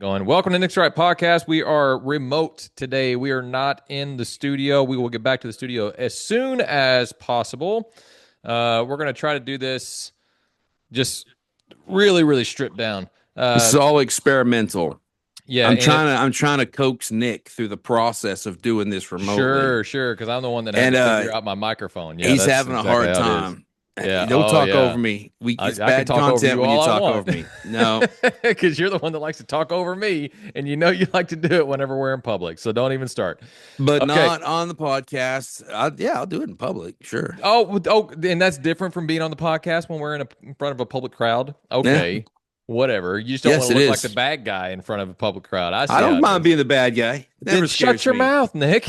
Going. Welcome to Nick's Right Podcast. We are remote today. We are not in the studio. We will get back to the studio as soon as possible. We're going to try to do this just really stripped down. This is all experimental. Yeah, I'm and trying to I'm trying to coax Nick through the process of doing this remotely. sure, because I'm the one that had And to figure out my microphone. Yeah, he's that's having a exactly hard how it is. time. Yeah. Don't Oh, talk over yeah. me. It's I can bad talk over content you when you all I talk want. over me. No, Because you're the one that likes to talk over me, and you know you like to do it whenever we're in public. So don't even start. but Okay. not on the podcast. I'll do it in public. Sure. And that's different from being on the podcast when we're in front of a public crowd. Yeah. Okay, whatever. You just don't want Yes, to it look like the is. bad guy in front of a public crowd. I I see how don't it mind is. being the bad guy. It Then never shut scares your me. mouth, Nick.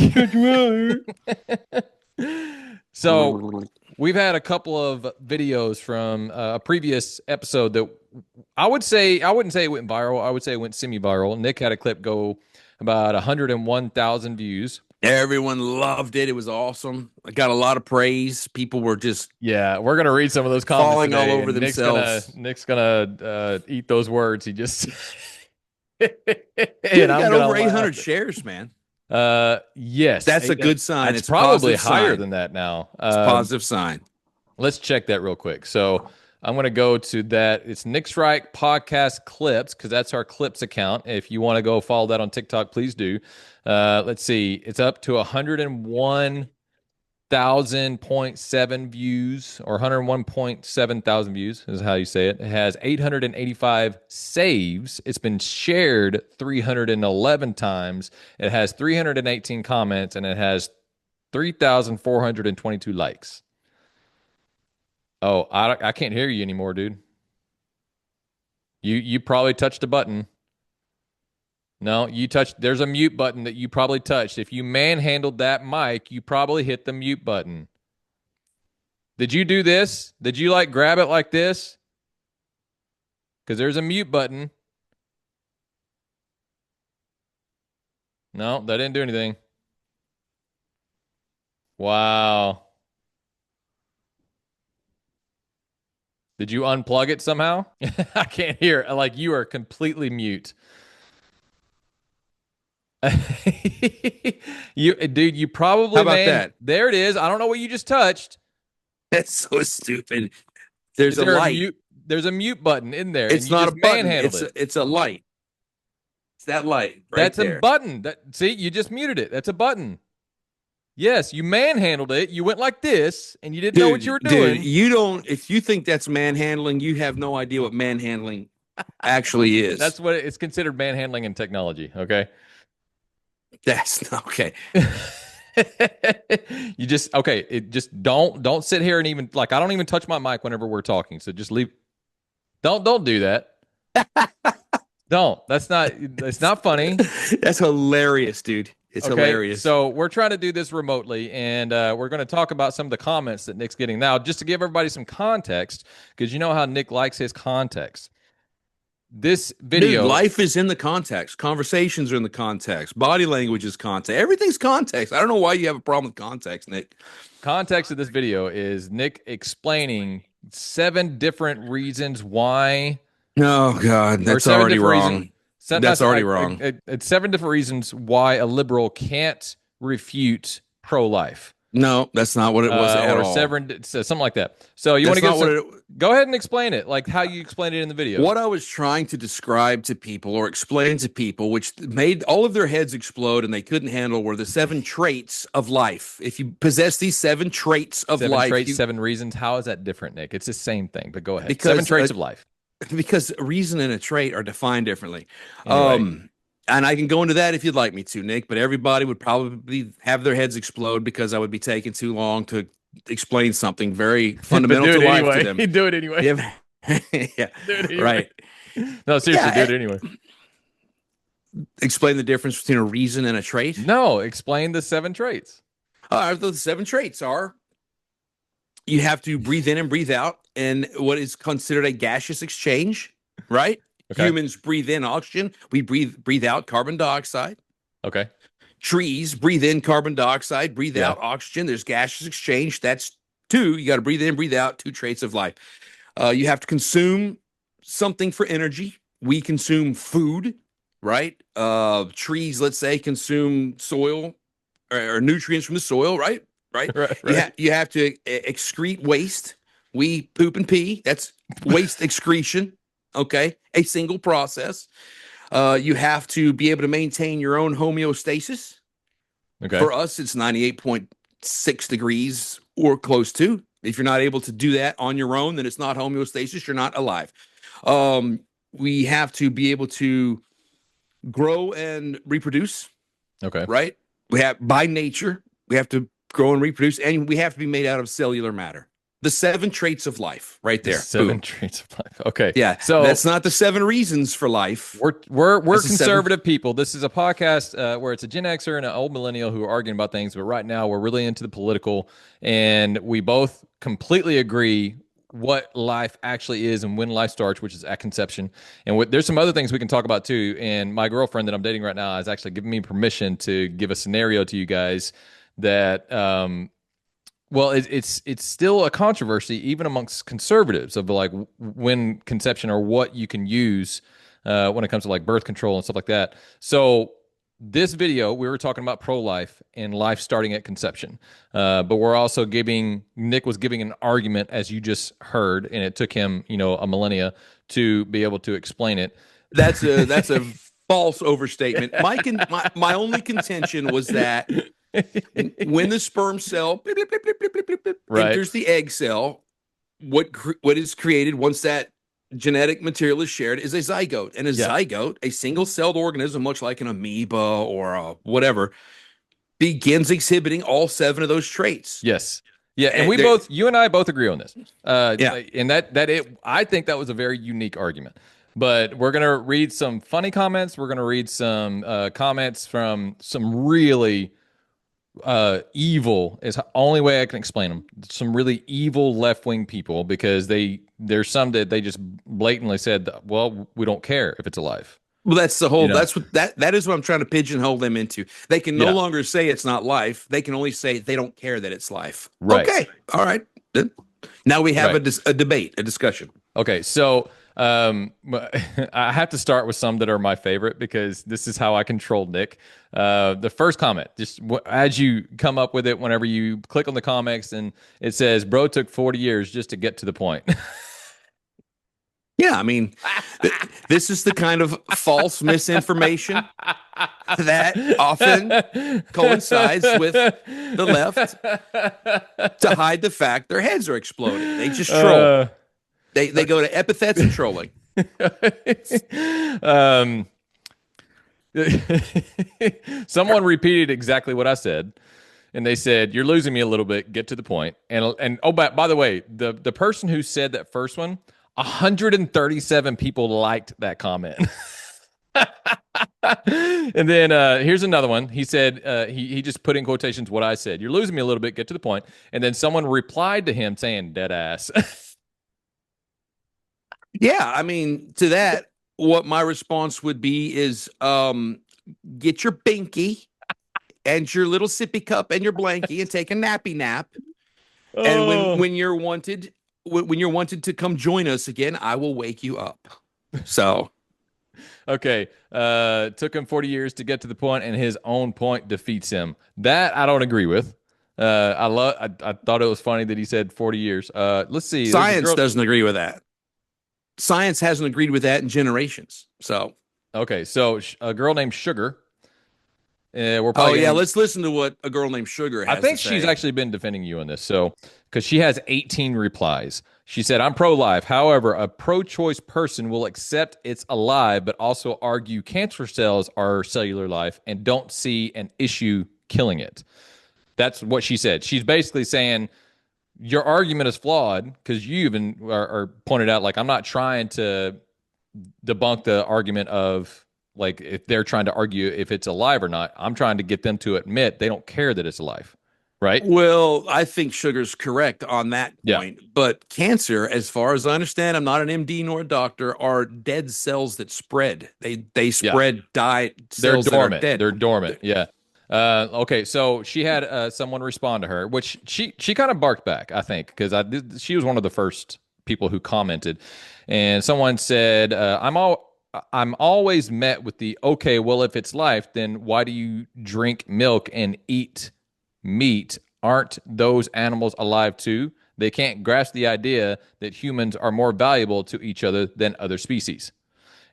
So we've had a couple of videos from a previous episode that I wouldn't say it went viral. I would say it went semi-viral. Nick had a clip go about 101,000 views. Everyone loved it. It was awesome. I got a lot of praise. People were just Yeah, we're gonna read some of those comments falling all today, over and themselves. Nick's gonna eat those words. He just Dude, and it I'm got gonna over laugh. 800 shares, man. Yes, That's a good sign. It's It's a probably positive higher sign. than that now. It's a positive sign. Let's check that real quick. So I'm going to go to that. It's Nick's Right Podcast Clips because that's our Clips account. If you want to go follow that on TikTok, please do. Let's see. It's up to 101,000.7 views or 101.7 thousand views is how you say it. It has 885 saves. It's been shared 311 times. It has 318 comments and it has 3,422 likes. Oh, I can't hear you anymore, dude. You probably touched a button. No, you touched. There's a mute button that you probably touched. If you manhandled that mic, you probably hit the mute button. Did you do this? Did you like grab it like this? Because there's a mute button. No, that didn't do anything. Wow. Did you unplug it somehow? I can't hear. Like you are completely mute. You How probably, about man. that? There it is. I don't know what you just touched. That's so stupid. There's Is a there a light. mute? There's a mute button in there, and It's you not a just button. manhandled it. It's a light. It's that light right That's a there. button. See, you just muted it. That's a button. Yes, you manhandled it. You went like this, and you didn't know what you were Dude, doing. you don't, if you think that's manhandling, you have no idea what manhandling actually is. That's what it's considered manhandling in technology. Okay. That's okay. You just okay. It just don't sit here and even like I don't even touch my mic whenever we're talking. So just leave. Don't do that. Don't. It's not funny. That's hilarious, dude. It's Okay, hilarious. so we're trying to do this remotely, and we're going to talk about some of the comments that Nick's getting now, just to give everybody some context, because you know how Nick likes his context. This video, Dude, life is in the context. Conversations are in the context. Body language is context. Everything's context. I don't know why you have a problem with context, Nick. context of this video is Nick explaining 7 different reasons why, Oh God, or that's 7 already different wrong. reasons. That's already wrong. It's 7 different reasons why a liberal can't refute pro-life. No, that's not what it was at or all. something like that. So you want to That's give not some, what it. go ahead and explain it, like how you explained it in the video. What I was trying to describe to people or explain to people, which made all of their heads explode and they couldn't handle, were the 7 traits of life. If you possess these 7 traits of 7 life, traits, 7 reasons. How is that different, Nick? It's the same thing, but go ahead. Because, 7 traits of life. because a reason and a trait are defined differently. Anyway, And I can go into that if you'd like me to, Nick, but everybody would probably have their heads explode because I would be taking too long to explain something very fundamental to life to them. Do it anyway. Yeah, yeah. Do it anyway. Right. No, seriously, Yeah, do it anyway. Explain the difference between a reason and a trait. No, explain the 7 traits. The 7 traits are: you have to breathe in and breathe out in what is considered a gaseous exchange, right? Okay. Humans breathe in oxygen. We breathe out carbon dioxide. Okay. Trees breathe in carbon dioxide, breathe Yeah. out oxygen. There's gaseous exchange. That's 2. You got to breathe in, breathe out. 2 traits of life. You have to consume something for energy. We consume food. right? Trees, let's say, consume soil or nutrients from the soil, right? Right. Right, You right. have to excrete waste. We poop and pee. That's waste excretion. Okay, a single process. You have to be able to maintain your own homeostasis. Okay. For us, it's 98.6 degrees or close to. If you're not able to do that on your own, then it's not homeostasis. You're not alive. We have to be able to grow and reproduce, Okay. right? We have, by nature, we have to grow and reproduce, and we have to be made out of cellular matter. The 7 traits of life, right The there. 7 Boom. traits of life. Okay. Yeah, So that's not the 7 reasons for life. we're That's the 7. conservative people. This is a podcast where it's a Gen Xer and an old millennial who are arguing about things, but right now we're really into the political, and we both completely agree what life actually is and when life starts, which is at conception. And there's some other things we can talk about too. And my girlfriend that I'm dating right now has actually given me permission to give a scenario to you guys that well, it's still a controversy even amongst conservatives of like when conception or what you can use when it comes to like birth control and stuff like that. So this video we were talking about pro-life and life starting at conception, but we're also Nick was giving an argument as you just heard, and it took him a millennia to be able to explain it. That's a false overstatement. My only contention was that when the sperm cell blip, blip, blip, blip, blip, blip, blip, Right. enters the egg cell, what is created once that genetic material is shared is a zygote. And a zygote, a single-celled organism, much like an amoeba or whatever, begins exhibiting all 7 of those traits. Yes. Yeah, and you and I both agree on this. Yeah. And I think that was a very unique argument. But we're gonna read some funny comments. We're gonna read some comments from some really evil is the only way I can explain them. Some really evil left-wing people, because there's some that they just blatantly said, well, we don't care if it's alive. Well, that's the whole. That's what that is what I'm trying to pigeonhole them into. They can no longer say it's not life. They can only say they don't care that it's life. Right. Okay. All right. Now we have a debate, a discussion. Okay. So I have to start with some that are my favorite because this is how I control Nick. The first comment, just as you come up with it, whenever you click on the comics, and it says, "Bro took 40 years just to get to the point." Yeah, I mean, this is the kind of false misinformation that often coincides with the left to hide the fact their heads are exploding. They just troll. They go to epithets and trolling. Someone repeated exactly what I said, and they said, "You're losing me a little bit. Get to the point." And oh, by the way, the person who said that first one, 137 people liked that comment. And then here's another one. He said, he just put in quotations what I said. "You're losing me a little bit. Get to the point." And then someone replied to him saying, "Dead ass." Yeah, I mean, to that, what my response would be is get your binky and your little sippy cup and your blankie and take a nappy nap. Oh. And when you're wanted to come join us again, I will wake you up. So okay. Took him 40 years to get to the point, and his own point defeats him. That I don't agree with. I thought it was funny that he said 40 years. Let's see. Science doesn't agree with that. Science hasn't agreed with that in generations. So okay, so a girl named Sugar. Let's listen to what a girl named Sugar has I think to say. she's actually been defending you on this. So because she has 18 replies. She said, "I'm pro-life. However, a pro-choice person will accept it's alive, but also argue cancer cells are cellular life and don't see an issue killing it." That's what she said. She's basically saying your argument is flawed because you even are pointed out, like, I'm not trying to debunk the argument of, like, if they're trying to argue if it's alive or not. I'm trying to get them to admit they don't care that it's alive, right? Well, I think Sugar's correct on that point. Yeah. But cancer, as far as I understand, I'm not an MD nor a doctor, are dead cells that spread. They spread, die cells that are dead. They're dormant, yeah. Okay, so she had someone respond to her, which she kind of barked back, I think, because she was one of the first people who commented. And someone said, I'm I'm always met with the, okay, well, if it's life, then why do you drink milk and eat meat? Aren't those animals alive too? They can't grasp the idea that humans are more valuable to each other than other species.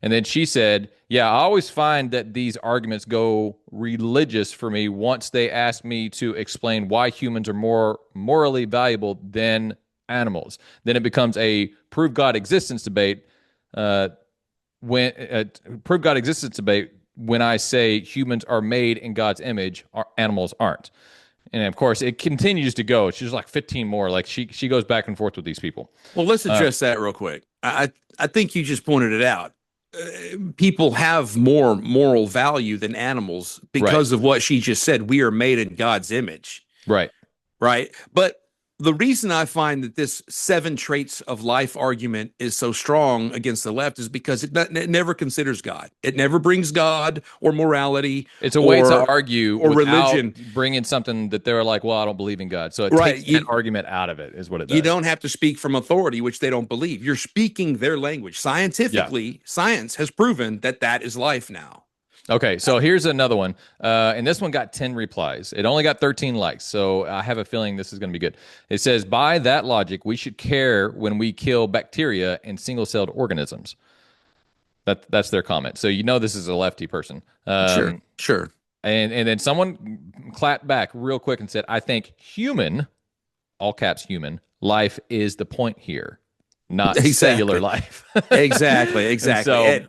And then she said, yeah, I always find that these arguments go religious for me once they ask me to explain why humans are more morally valuable than animals. Then it becomes a prove God existence debate. When prove God existence debate when I say humans are made in God's image, animals aren't. And of course, it continues to go. She's like 15 more. Like she goes back and forth with these people. Well, let's address that real quick. I think you just pointed it out. People have more moral value than animals because of what she just said. We are made in God's image. Right. Right. But the reason I find that this 7 traits of life argument is so strong against the left is because it never considers God. It never brings God or morality. It's a way to argue or religion, bringing something that they're like, well, I don't believe in God. So it takes that argument out of it, is what it does. You don't have to speak from authority, which they don't believe. You're speaking their language. Scientifically, science has proven that that is life now. Okay, so here's another one. And this one got 10 replies. It only got 13 likes, so I have a feeling this is going to be good. It says, by that logic, we should care when we kill bacteria and single-celled organisms. That's their comment. So you know this is a lefty person. Sure. And then someone clapped back real quick and said, I think human, all caps human, life is the point here, not cellular life. Exactly. So,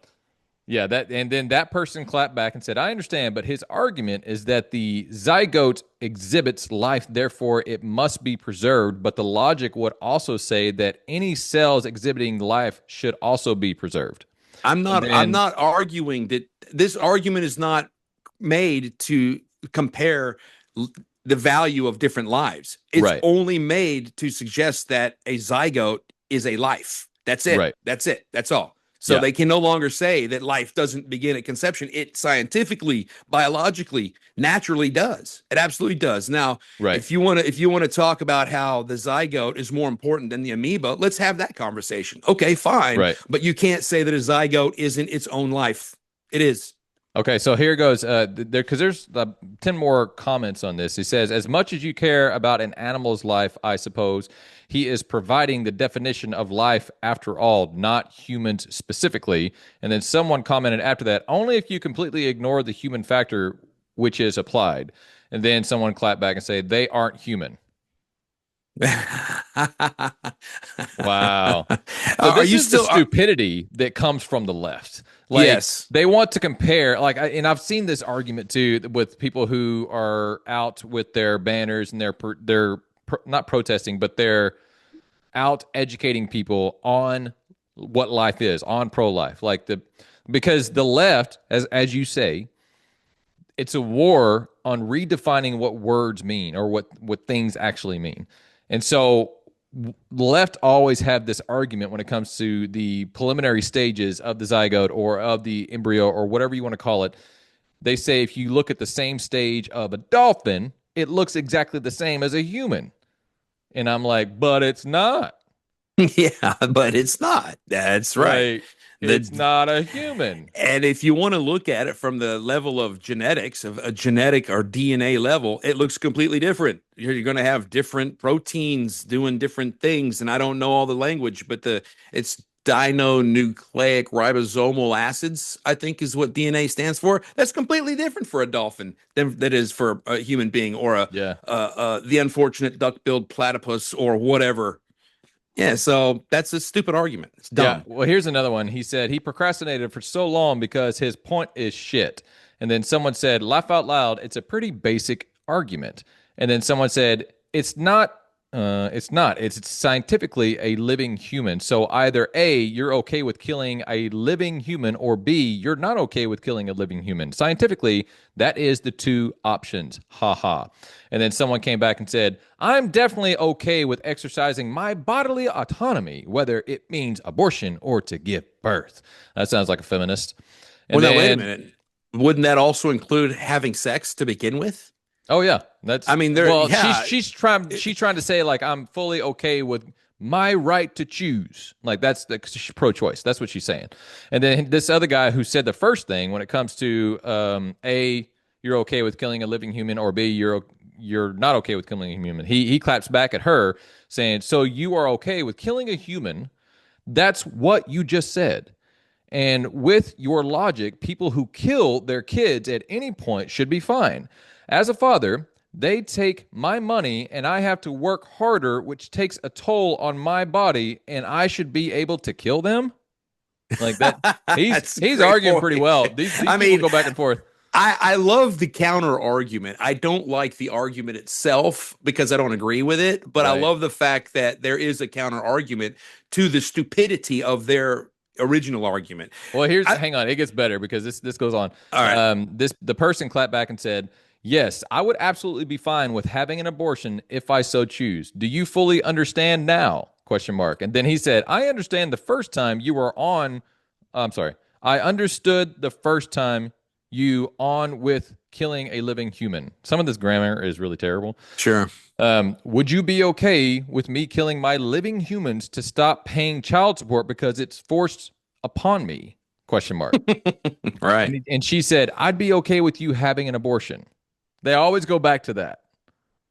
yeah, and then that person clapped back and said, I understand, but his argument is that the zygote exhibits life, therefore it must be preserved, but the logic would also say that any cells exhibiting life should also be preserved. I'm not arguing that. This argument is not made to compare the value of different lives. It's only made to suggest that a zygote is a life. That's it. Right. That's it. That's all. So they can no longer say that life doesn't begin at conception. It scientifically, biologically, naturally does. It absolutely does. Now, if you want to talk about how the zygote is more important than the amoeba, let's have that conversation. Okay, fine. Right. But you can't say that a zygote isn't its own life. It is. Okay, so here goes. Because there's 10 more comments on this. He says, as much as you care about an animal's life, I suppose, he is providing the definition of life after all, not humans specifically. And then someone commented after that, only if you completely ignore the human factor which is applied. And then someone clapped back and said, they aren't human. Wow. So this is the stupidity that comes from the left. Like, yes, they want to compare, and I've seen this argument too with people who are out with their banners and they're not protesting, but they're out educating people on what life is, on pro-life. Because the left, as you say, it's a war on redefining what words mean or what things actually mean. And so the left always have this argument when it comes to the preliminary stages of the zygote or of the embryo or whatever you want to call it. They say if you look at the same stage of a dolphin, it looks exactly the same as a human. And I'm like, but it's not. Yeah, but it's not. That's right. It's not a human. And if you want to look at it from the level of genetics, of a genetic or DNA level, it looks completely different. You're going to have different proteins doing different things. And I don't know all the language, but it's dinonucleic ribosomal acids, I think is what DNA stands for. That's completely different for a dolphin than that is for a human being or the unfortunate duck-billed platypus or whatever. Yeah, so that's a stupid argument. It's dumb. Yeah. Well, here's another one. He said he procrastinated for so long because his point is shit. And then someone said, laugh out loud, it's a pretty basic argument. And then someone said, it's not. It's scientifically a living human. So either A, you're okay with killing a living human, or B, you're not okay with killing a living human. Scientifically, that is the two options. Ha ha. And then someone came back and said, I'm definitely okay with exercising my bodily autonomy, whether it means abortion or to give birth. That sounds like a feminist. And now, wait a minute. Wouldn't that also include having sex to begin with? Oh yeah, I mean, she's she's trying to say like I'm fully okay with my right to choose. Like that's the she's pro-choice. That's what she's saying. And then this other guy who said the first thing when it comes to A, you're okay with killing a living human, or B, you're not okay with killing a human. He claps back at her saying, so you are okay with killing a human? That's what you just said. And with your logic, people who kill their kids at any point should be fine. As a father, they take my money and I have to work harder, which takes a toll on my body, and I should be able to kill them? Like that. He's arguing point. pretty well. These I people mean, go back and forth. I love the counter argument. I don't like the argument itself because I don't agree with it, but I Right. love the fact that there is a counter argument to the stupidity of their original argument. Well, hang on, it gets better because this goes on. All right. The person clapped back and said, "Yes, I would absolutely be fine with having an abortion if I so choose. Do you fully understand now?" Question mark. And then he said, "I understand the first time you were on. I'm sorry. I understood the first time you on with killing a living human." Some of this grammar is really terrible. Sure. Would you be okay with me killing my living humans to stop paying child support because it's forced upon me? Question mark. Right. And she said, I'd be okay with you having an abortion. They always go back to that.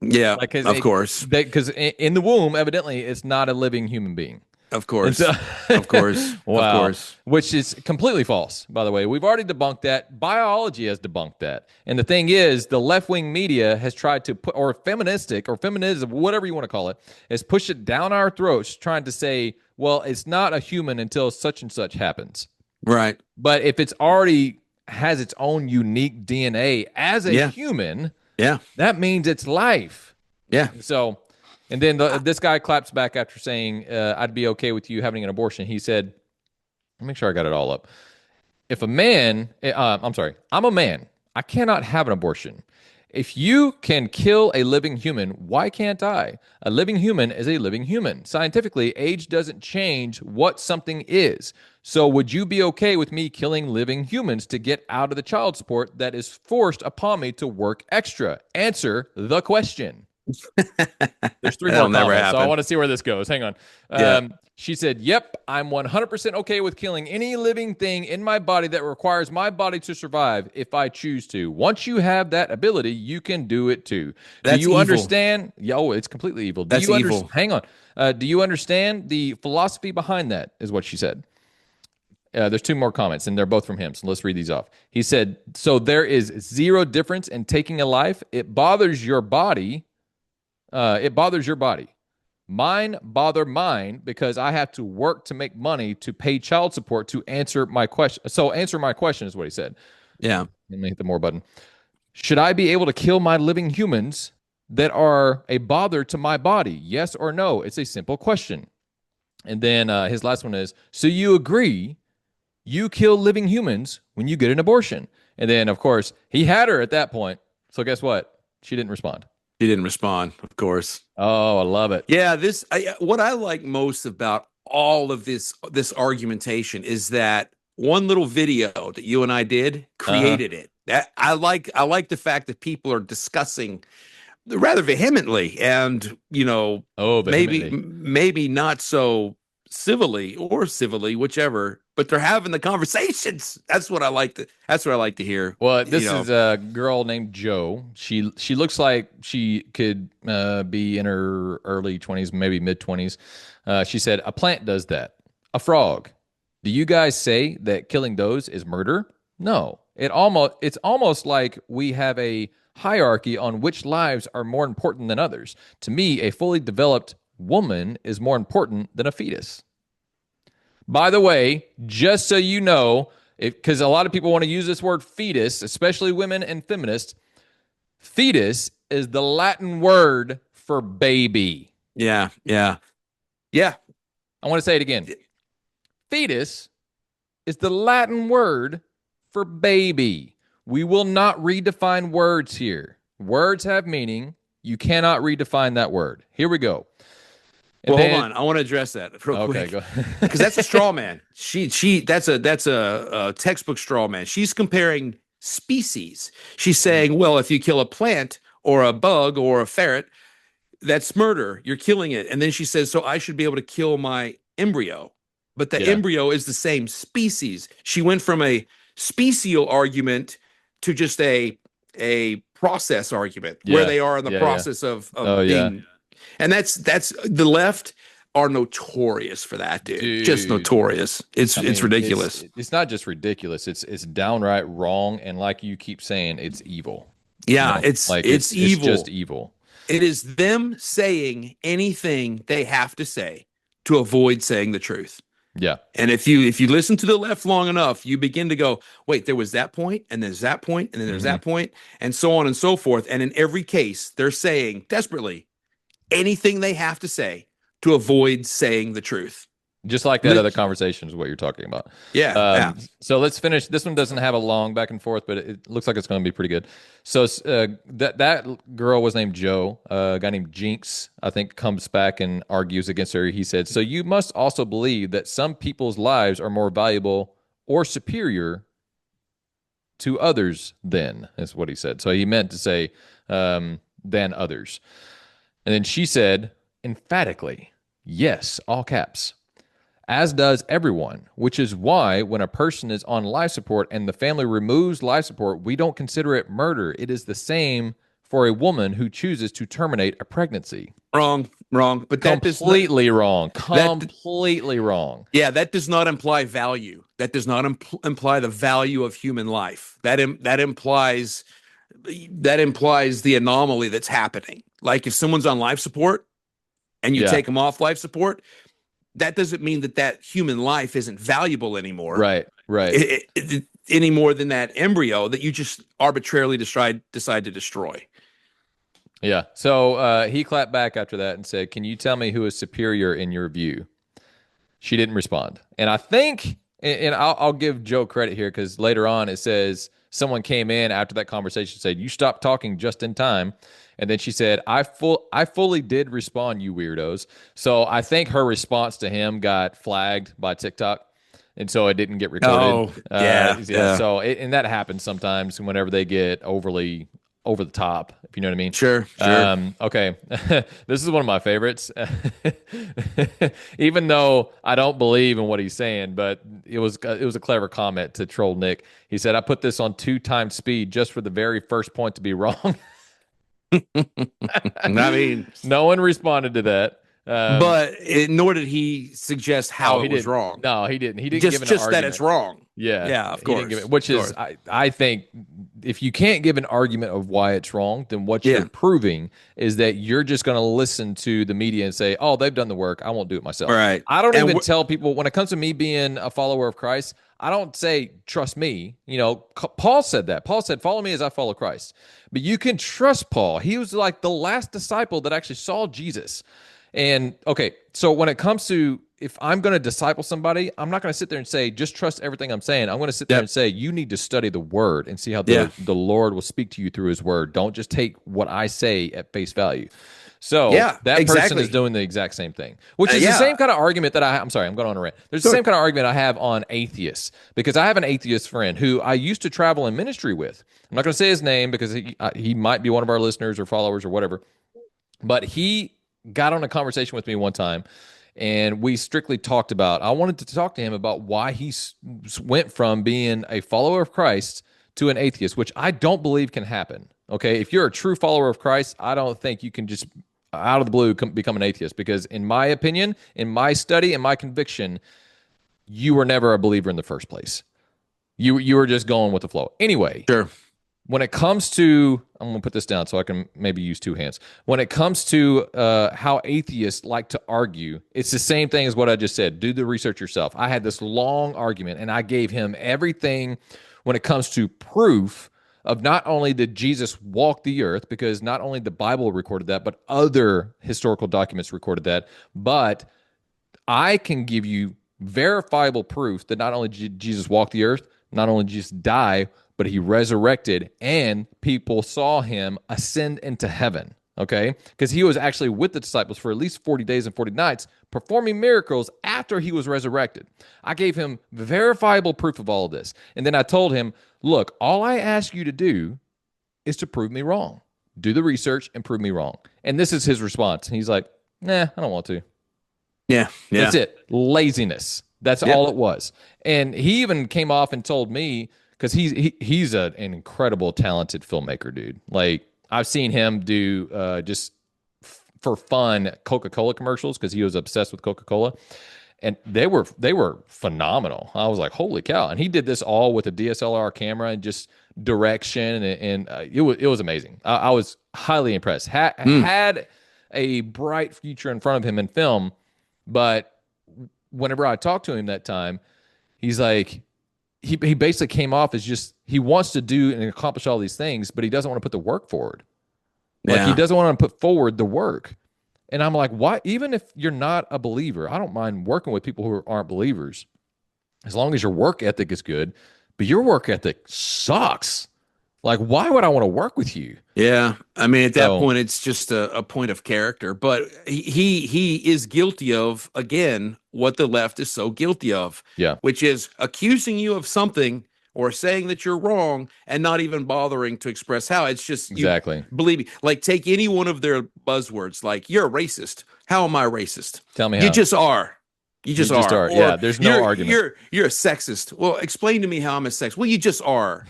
Yeah, Like, of course. Because in the womb, evidently, it's not a living human being. Of course. So, Of course. wow. Of course. Which is completely false, by the way. We've already debunked that. Biology has debunked that. And the thing is, the left-wing media has tried to put, or feministic, or feminism, whatever you want to call it, has pushed it down our throats, trying to say, well, it's not a human until such and such happens. Right. But if it's already has its own unique DNA as a human, that means it's life. Yeah. So, and then this guy claps back after saying, I'd be okay with you having an abortion. He said, make sure I got it all up. If a man, I'm sorry, I'm a man. I cannot have an abortion. If you can kill a living human, why can't I? A living human is a living human. Scientifically, age doesn't change what something is. So would you be okay with me killing living humans to get out of the child support that is forced upon me to work extra? Answer the question. There's three more comments, so I want to see where this goes. Hang on. She said, yep, I'm 100% okay with killing any living thing in my body that requires my body to survive if I choose to. Once you have that ability, you can do it too. That's do you evil. Understand? Yeah, oh, it's completely evil. That's evil. Hang on. Do you understand the philosophy behind that, is what she said. There's two more comments, and they're both from him, so let's read these off. He said, so there is zero difference in taking a life. It bothers your body. It bothers your body. Mine bother mine because I have to work to make money to pay child support to answer my question. So answer my question is what he said. Yeah. Let me hit the more button. Should I be able to kill my living humans that are a bother to my body? Yes or no? It's a simple question. And then his last one is, so you agree you kill living humans when you get an abortion? And then, of course, he had her at that point. So guess what? She didn't respond. He didn't respond, of course. Oh, I love it. Yeah, what I like most about all of this argumentation is that one little video that you and I did created it. That I like the fact that people are discussing rather vehemently and, maybe not so civilly, whichever, but they're having the conversations. That's what I like to hear. Well, this is a girl named Joe. She looks like she could be in her early 20s, maybe mid 20s. She said, a plant does that. A frog. Do you guys say that killing those is murder? No. It's almost like we have a hierarchy on which lives are more important than others. To me, a fully developed woman is more important than a fetus. By the way, just so you know, because a lot of people want to use this word fetus, especially women and feminists, fetus is the Latin word for baby. Yeah. I want to say it again. Fetus is the Latin word for baby. We will not redefine words here. Words have meaning. You cannot redefine that word. Here we go. Hold on. I want to address that real quick. Go. Because that's a straw man. That's a textbook straw man. She's comparing species. She's saying, well, if you kill a plant or a bug or a ferret, That's murder. You're killing it. And then she says, so I should be able to kill my embryo. But the Yeah. embryo is the same species. She went from a special argument to just a process argument where Yeah. they are in the Yeah. Yeah. process Oh of yeah. being. And that's the left are notorious for that, dude. Just Dude. notorious. I It's mean, ridiculous. it's not just ridiculous. It's downright wrong, and like you keep saying, it's evil. Yeah, Like it's it's just evil. evil. It is them saying anything they have to say to avoid saying the truth. Yeah. And if you listen to the left long enough, you begin to go, wait, there was that point, and there's that point, and then there's that point, and so on and so forth. And in every case, they're saying desperately anything they have to say to avoid saying the truth. Just like that other conversation is what you're talking about. Yeah. So let's finish. This one doesn't have a long back and forth, but it looks like it's going to be pretty good. So that girl was named Joe. A guy named Jinx, I think, comes back and argues against her. He said, so you must also believe that some people's lives are more valuable or superior to others than, is what he said. So he meant to say than others. And then she said, emphatically, yes, all caps. As does everyone, which is why when a person is on life support and the family removes life support, we don't consider it murder. It is the same for a woman who chooses to terminate a pregnancy. Wrong. But that completely wrong. Completely wrong. Yeah, that does not imply value. That does not imply the value of human life. That implies the anomaly that's happening. Like if someone's on life support and you take them off life support, that doesn't mean that human life isn't valuable anymore. Right. Any more than that embryo that you just arbitrarily decide to destroy. Yeah. So he clapped back after that and said, can you tell me who is superior in your view? She didn't respond. And I think, and I'll give Joe credit here because later on it says someone came in after that conversation and said, you stopped talking just in time. And then she said, I fully did respond, you weirdos. So I think her response to him got flagged by TikTok. And so it didn't get recorded. Oh, yeah. So, and that happens sometimes whenever they get overly over the top, if you know what I mean. Sure. Okay. This is one of my favorites. Even though I don't believe in what he's saying, but it was a clever comment to troll Nick. He said, I put this on 2 times speed just for the very first point to be wrong. I mean, no one responded to that. But nor did he suggest how it was wrong. No, he didn't. He didn't just, give an just argument. that it's wrong. Yeah, of course. Which is, I think, if you can't give an argument of why it's wrong, then what you're proving is that you're just going to listen to the media and say, "Oh, they've done the work. I won't do it myself." Right. I don't even tell people when it comes to me being a follower of Christ. I don't say trust me. Paul said that. Paul said, "Follow me as I follow Christ." But you can trust Paul. He was like the last disciple that actually saw Jesus. And okay, so when it comes to if I'm going to disciple somebody, I'm not going to sit there and say, just trust everything I'm saying. I'm going to sit there and say, you need to study the word and see how the Lord will speak to you through his word. Don't just take what I say at face value. So that person is doing the exact same thing, which is the same kind of argument that I'm sorry, I'm going on a rant. There's the same kind of argument I have on atheists, because I have an atheist friend who I used to travel in ministry with. I'm not going to say his name because he might be one of our listeners or followers or whatever, but he got on a conversation with me one time, and we strictly talked about, I wanted to talk to him about why he went from being a follower of Christ to an atheist, which I don't believe can happen. Okay, if you're a true follower of Christ, I don't think you can just out of the blue become an atheist, because in my opinion, in my study, in my conviction, you were never a believer in the first place. You were just going with the flow. Anyway, sure. When it comes to, I'm going to put this down so I can maybe use 2 hands. When it comes to how atheists like to argue, it's the same thing as what I just said. Do the research yourself. I had this long argument, and I gave him everything when it comes to proof of not only did Jesus walk the earth, because not only the Bible recorded that, but other historical documents recorded that. But I can give you verifiable proof that not only did Jesus walk the earth, not only Jesus die, but he resurrected, and people saw him ascend into heaven, okay? Because he was actually with the disciples for at least 40 days and 40 nights, performing miracles after he was resurrected. I gave him verifiable proof of all of this. And then I told him, look, all I ask you to do is to prove me wrong. Do the research and prove me wrong. And this is his response. He's like, nah, I don't want to. Yeah. Yeah. That's it. Laziness. That's all it was. And he even came off and told me, because he's an incredible, talented filmmaker, dude. Like, I've seen him do just for fun Coca-Cola commercials because he was obsessed with Coca-Cola. And they were phenomenal. I was like, holy cow. And he did this all with a DSLR camera and just direction. And it was amazing. I was highly impressed. Had a bright future in front of him in film. But whenever I talked to him that time, he's like, he basically came off as just, he wants to do and accomplish all these things, but he doesn't want to put the work forward. Like, he doesn't want to put forward the work. And I'm like, why? Even if you're not a believer, I don't mind working with people who aren't believers, as long as your work ethic is good. But your work ethic sucks. Like, why would I want to work with you? Yeah, I mean, at that point, it's just a point of character. But he is guilty of, again, what the left is so guilty of. Yeah, which is accusing you of something or saying that you're wrong and not even bothering to express how. It's just, exactly. Believe me, like, take any one of their buzzwords, like, you're a racist. How am I racist? Tell me you how. Just are. You just are. Or, yeah, there's no argument. You're a sexist. Well, explain to me how I'm a sexist. Well, you just are.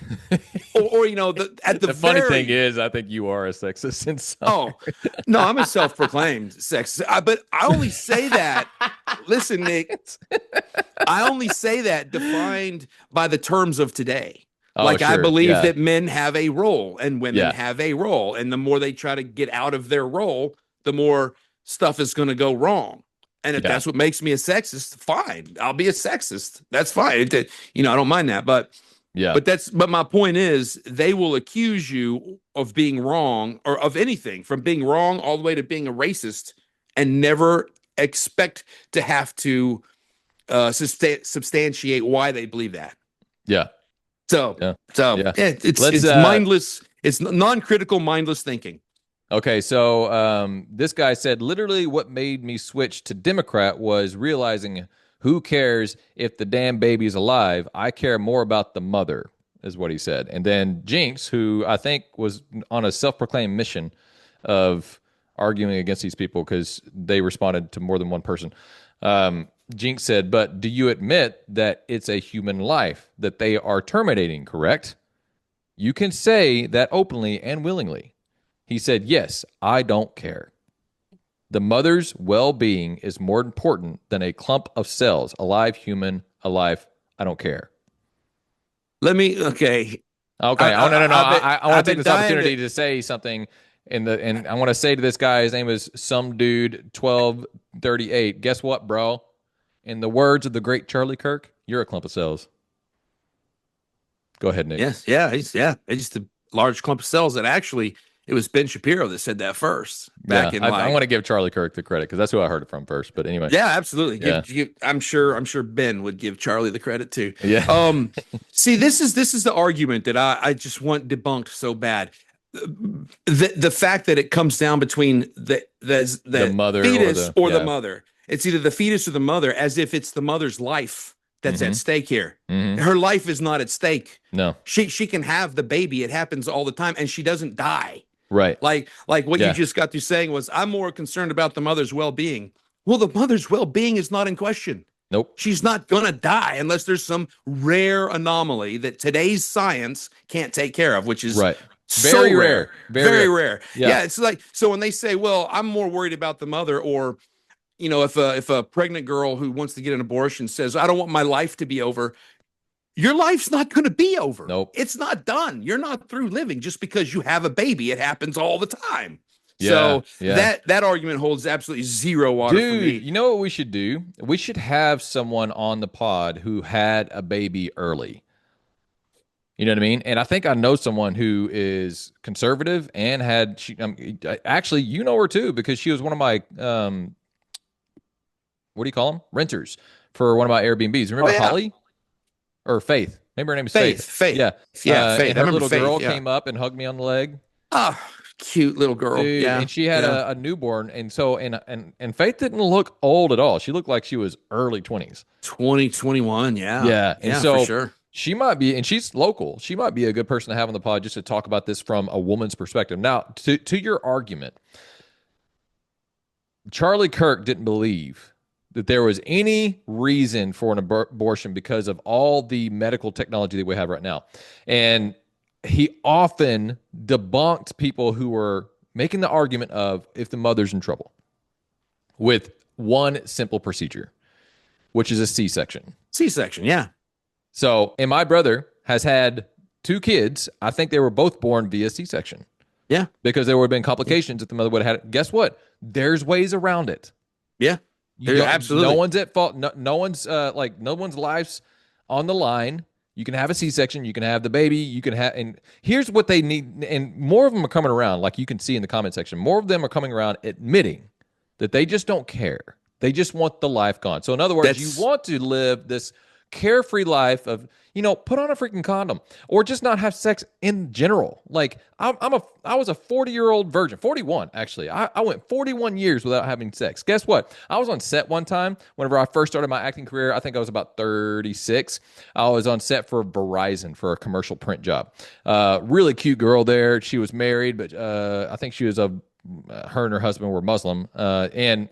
or the funny thing is, I think you are a sexist in some. No, I'm a self-proclaimed sexist. But I only say that. Listen, Nick, I only say that defined by the terms of today. Like, sure. I believe that men have a role and women have a role. And the more they try to get out of their role, the more stuff is going to go wrong. And if that's what makes me a sexist, fine. I'll be a sexist. That's fine. I don't mind that. But but my point is, they will accuse you of being wrong, or of anything, from being wrong all the way to being a racist, and never expect to have to substantiate why they believe that. Yeah. It's mindless. It's non-critical, mindless thinking. Okay, so this guy said, literally what made me switch to Democrat was realizing, who cares if the damn baby's alive? I care more about the mother, is what he said. And then Jinx, who I think was on a self-proclaimed mission of arguing against these people because they responded to more than one person. Jinx said, but do you admit that it's a human life that they are terminating, correct? You can say that openly and willingly. He said, yes, I don't care. The mother's well-being is more important than a clump of cells. Alive, human, alive, I don't care. Okay. No. I want to take this opportunity to say something. And I want to say to this guy, his name is some dude 1238. Guess what, bro? In the words of the great Charlie Kirk, you're a clump of cells. Go ahead, Nick. Yes, it's just a large clump of cells. That actually, it was Ben Shapiro that said that first. I want to give Charlie Kirk the credit because that's who I heard it from first. But anyway, yeah, absolutely. Yeah. I'm sure Ben would give Charlie the credit too. Yeah. See, this is the argument that I just want debunked so bad. The fact that it comes down between the mother fetus or the mother. It's either the fetus or the mother, as if it's the mother's life that's at stake here. Mm-hmm. Her life is not at stake. No. She can have the baby. It happens all the time, and she doesn't die. Right. Like what you just got through saying was, I'm more concerned about the mother's well-being. Well, the mother's well-being is not in question. Nope. She's not going to die unless there's some rare anomaly that today's science can't take care of, which is very rare. Very rare. Yeah. It's like, so when they say, well, I'm more worried about the mother, or, if a pregnant girl who wants to get an abortion says, I don't want my life to be over, your life's not going to be over. Nope. It's not done. You're not through living just because you have a baby. It happens all the time. Yeah, so that argument holds absolutely zero water for me. You know what we should do? We should have someone on the pod who had a baby early. You know what I mean? And I think I know someone who is conservative and had, actually, you know her too, because she was one of my, what do you call them? Renters for one of my Airbnbs. Remember Holly? Or Faith? Maybe her name is Faith. Faith. Yeah. Faith. And her little girl came up and hugged me on the leg. Oh, cute little girl. Dude, yeah. And she had a newborn. And so, and Faith didn't look old at all. She looked like she was early 20s. 2021. Yeah. Yeah. And so for sure. She might be, and she's local. She might be a good person to have on the pod just to talk about this from a woman's perspective. Now, to your argument, Charlie Kirk didn't believe that there was any reason for an abortion because of all the medical technology that we have right now. And he often debunked people who were making the argument of if the mother's in trouble with one simple procedure, which is a C-section. C-section, yeah. So, and my brother has had two kids. I think they were both born via C-section. Yeah. Because there would have been complications if the mother would have had it. Guess what? There's ways around it. Yeah. Absolutely. No one's at fault. No one's no one's life's on the line. You can have a C-section. You can have the baby. You can have, and here's what they need. And more of them are coming around, like you can see in the comment section. More of them are coming around admitting that they just don't care. They just want the life gone. So in other words, you want to live this carefree life of, put on a freaking condom or just not have sex in general. Like I was a 40-year-old virgin, 41 actually. I went 41 years without having sex. Guess what? I was on set one time whenever I first started my acting career. I think I was about 36. I was on set for Verizon for a commercial print job. Really cute girl there. She was married, but I think she was her and her husband were Muslim. And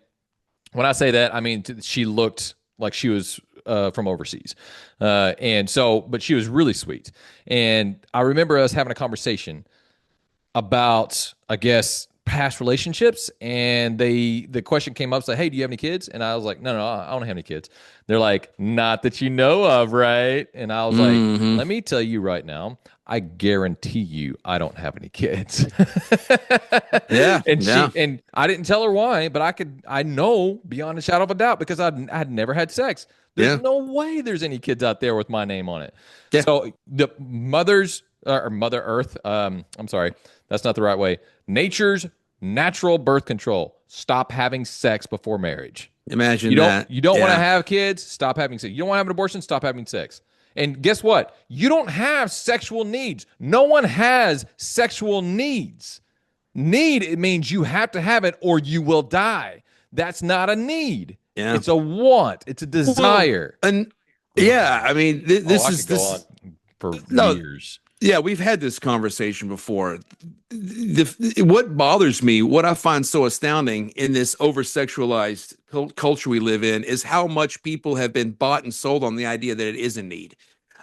when I say that, I mean she looked like she was from overseas. But she was really sweet. And I remember us having a conversation about, I guess, past relationships. And the question came up, say, hey, do you have any kids? And I was like, no, I don't have any kids. They're like, not that you know of, right? And I was like, let me tell you right now, I guarantee you I don't have any kids. Yeah. And I didn't tell her why, but I know beyond a shadow of a doubt because I had never had sex. There's no way there's any kids out there with my name on it. Yeah. So the Mother Earth, I'm sorry, that's not the right way. Nature's natural birth control. Stop having sex before marriage. Imagine that. You don't want to have kids, stop having sex. You don't want to have an abortion, stop having sex. And guess what? You don't have sexual needs. No one has sexual needs. Need, it means you have to have it or you will die. That's not a need. Yeah. It's a want. It's a desire. Well, and yeah, I mean, this is on for years. Yeah, we've had this conversation before. What bothers me, what I find so astounding in this over-sexualized culture we live in is how much people have been bought and sold on the idea that it is a need.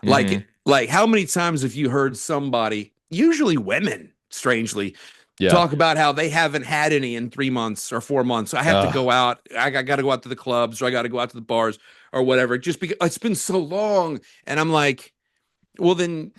Like how many times have you heard somebody, usually women, strangely, talk about how they haven't had any in 3 months or 4 months. So I have to go out. I got to go out to the clubs or I got to go out to the bars or whatever, just because it's been so long. And I'm like, well, then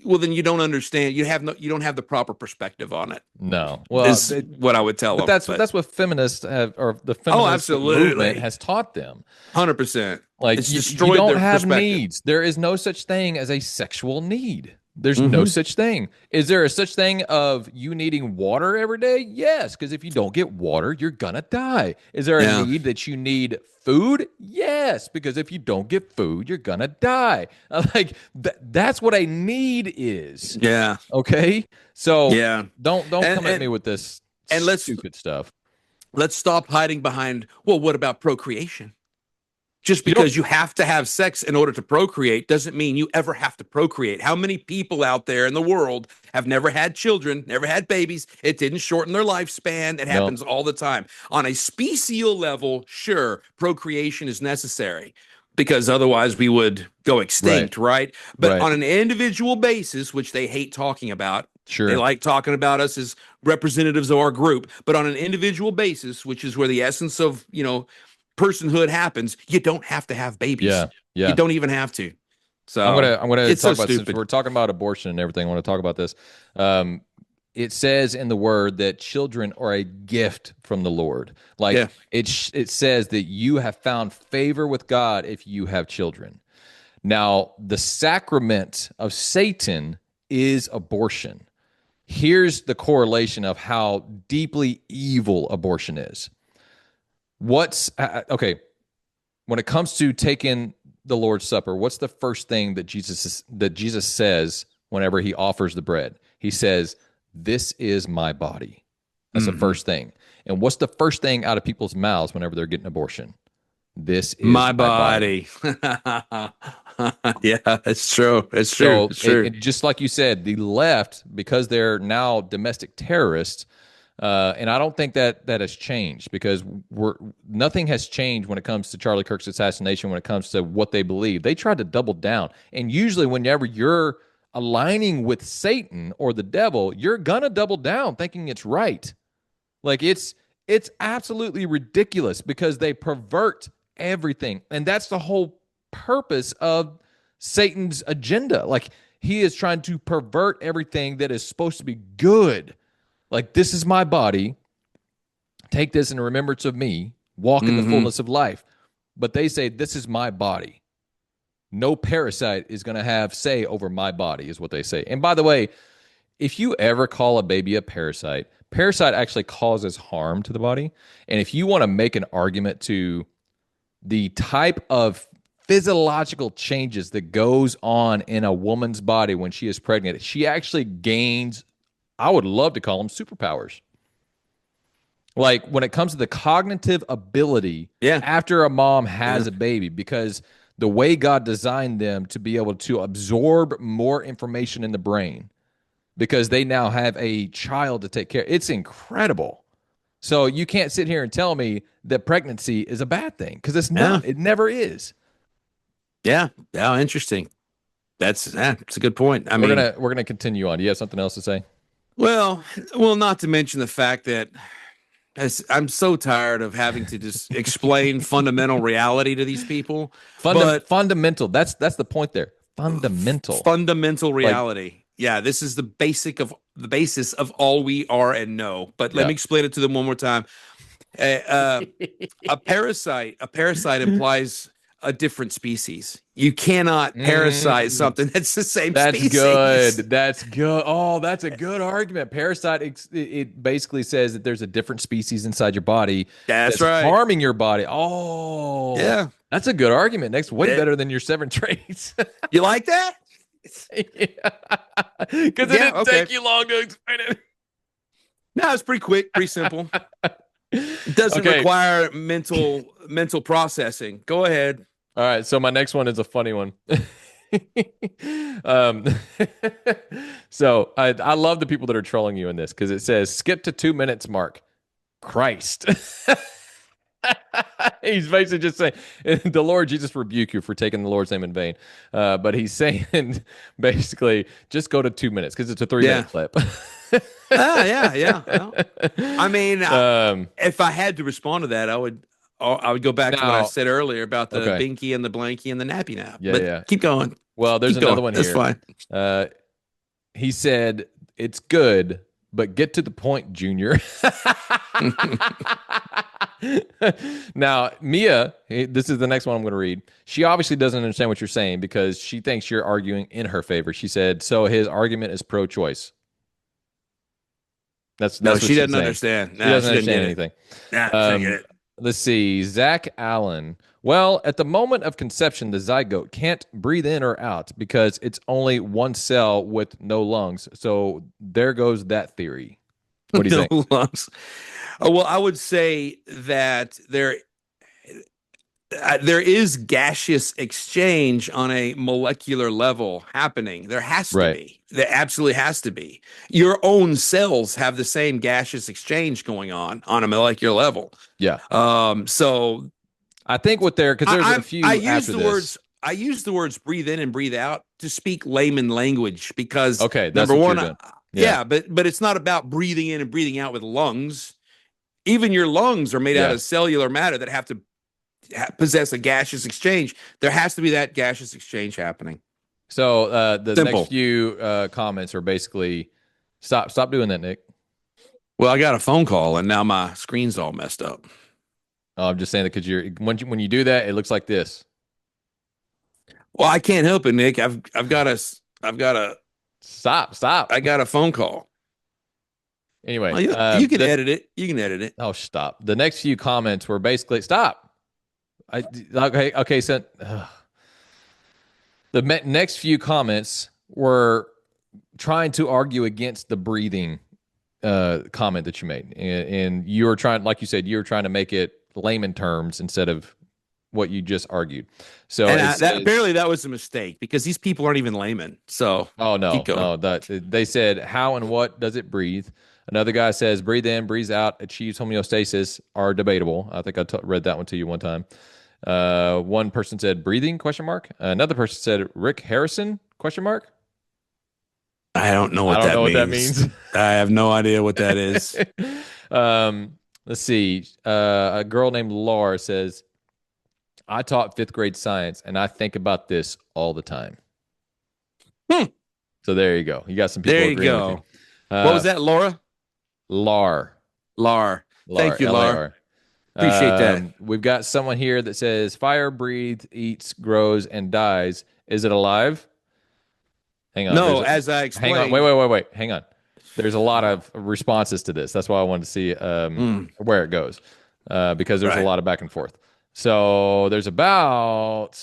you don't understand. You don't have the proper perspective on it. No. Well, is what I would tell them. That's what feminists have, or the feminist movement has taught them. 100%. Like you don't have needs. There is no such thing as a sexual need. There's no such thing. Is there a such thing of you needing water every day? Yes, because if you don't get water, you're gonna die. Is there a need that you need food? Yes, because if you don't get food, you're gonna die. Like that's what a need is. Yeah. Okay. So don't come at me with this stupid stuff. Let's stop hiding behind. Well, what about procreation? Just because you have to have sex in order to procreate doesn't mean you ever have to procreate. How many people out there in the world have never had children, never had babies? It didn't shorten their lifespan. It happens all the time. On a special level, sure, procreation is necessary because otherwise we would go extinct, right? But on an individual basis, which they hate talking about, they like talking about us as representatives of our group, but on an individual basis, which is where the essence of, personhood happens, you don't have to have babies. Yeah. You don't even have to. So I'm gonna talk about, since we're talking about abortion and everything, I want to talk about this. It says in the word that children are a gift from the Lord. Like it says that you have found favor with God if you have children. Now, the sacrament of Satan is abortion. Here's the correlation of how deeply evil abortion is. Okay, when it comes to taking the Lord's Supper, what's the first thing that Jesus says whenever he offers the bread? He says, "This is my body." That's the first thing. And what's the first thing out of people's mouths whenever they're getting abortion? This is my body. Yeah, it's true. It's true. So just like you said, the left, because they're now domestic terrorists, And I don't think that has changed because nothing has changed when it comes to Charlie Kirk's assassination, when it comes to what they believe. They tried to double down. And usually whenever you're aligning with Satan or the devil, you're going to double down thinking it's right. Like it's absolutely ridiculous because they pervert everything. And that's the whole purpose of Satan's agenda. Like he is trying to pervert everything that is supposed to be good. Like, this is my body. Take this in remembrance of me. Walk in the fullness of life. But they say, this is my body. No parasite is going to have say over my body, is what they say. And by the way, if you ever call a baby a parasite, parasite actually causes harm to the body. And if you want to make an argument to the type of physiological changes that goes on in a woman's body when she is pregnant, she actually gains, I would love to call them superpowers. Like when it comes to the cognitive ability after a mom has a baby, because the way God designed them to be able to absorb more information in the brain, because they now have a child to take care of. It's incredible. So you can't sit here and tell me that pregnancy is a bad thing, because it's not. It never is. Yeah. Oh, interesting. That's a good point. We're gonna continue on. Do you have something else to say? Well, not to mention the fact that I'm so tired of having to just explain fundamental reality to these people. Fundamental. That's the point there. Fundamental reality. Yeah, this is the basis of all we are and know. But let me explain it to them one more time. A parasite implies a different species. You cannot parasite something that's the same species. That's good. Oh, that's a good argument. Parasite, it basically says that there's a different species inside your body that's right, harming your body. Oh, yeah. That's a good argument. Next, way better than your 7 traits. You like that? Because it didn't take you long to explain it. No, it's pretty quick, pretty simple. It doesn't require mental processing. Go ahead. All right, so my next one is a funny one. So I love the people that are trolling you in this, because it says skip to 2 minutes mark. Christ. He's basically just saying, the Lord Jesus rebuke you for taking the Lord's name in vain. But he's saying basically just go to 2 minutes, because it's a 3-minute clip. Yeah. Well, I mean, if I had to respond to that, I would go back to what I said earlier about the binky and the blanky and the nappy nap. Keep going. Well, there's another one here. That's fine. He said, it's good, but get to the point, Junior. Now, Mia, this is the next one I'm going to read. She obviously doesn't understand what you're saying, because she thinks you're arguing in her favor. She said, so his argument is pro-choice. That's no, what she doesn't understand. She doesn't understand anything. Nah, get it. Let's see. Zach Allen. Well, at the moment of conception, the zygote can't breathe in or out because it's only one cell with no lungs. So there goes that theory. What do you think? No lungs. Well, I would say that there is gaseous exchange on a molecular level happening. There has to be. There absolutely has to be. Your own cells have the same gaseous exchange going on a molecular level. Yeah. So I think what they're, because there's a few. I use the words breathe in and breathe out to speak layman language, because that's number one, but it's not about breathing in and breathing out with lungs. Even your lungs are made out of cellular matter that have to possess a gaseous exchange. There has to be that gaseous exchange happening. So the next few comments are basically, stop doing that, Nick. Well, I got a phone call and now my screen's all messed up. Oh, I'm just saying that because when you do that, it looks like this. Well, I can't help it, Nick. I've got a stop. I got a phone call. Anyway, you can edit it. You can edit it. Oh, stop. The next few comments were basically stop. Okay. So the next few comments were trying to argue against the breathing comment that you made, and you were trying, like you said, you were trying to make it layman terms instead of what you just argued. So And it that says, apparently that was a mistake because these people aren't even laymen. So oh keep no, going. no, that they said how and what does it breathe? Another guy says breathe in, breathe out, achieves homeostasis are debatable. I think read that one to you one time. One person said breathing question mark. Another person said Rick Harrison question mark. I don't know I what don't that know what that means. means. I have no idea what that is. Let's see. A girl named Laura says, I taught fifth grade science and I think about this all the time. Hmm. So there you go. You got some people There you agreeing with you. go. What was that, Laura? LAR. Lar. LAR. Thank you, Lar. LAR. Appreciate that. We've got someone here that says fire breathes, eats, grows, and dies. Is it alive? Hang on. No, as I Hang on. explained. Wait. Hang on. There's a lot of responses to this. That's why I wanted to see where it goes because there's a Right. lot of back and forth. So there's about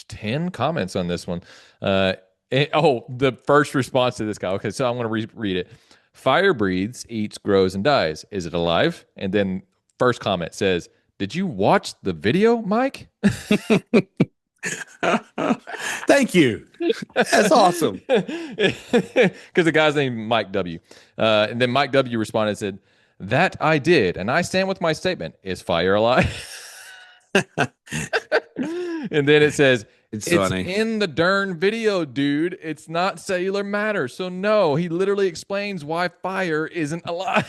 10 comments on this one. The first response to this guy. Okay, so I'm going to read it. Fire breathes, eats, grows, and dies. Is it alive? And then first comment says, did you watch the video, Mike? Thank you. That's awesome. Because the guy's named Mike W. And then Mike W. responded and said, that I did. And I stand with my statement. Is fire alive? And then it says, It's it's funny. in the darn video, dude. It's not cellular matter. So no, he literally explains why fire isn't alive.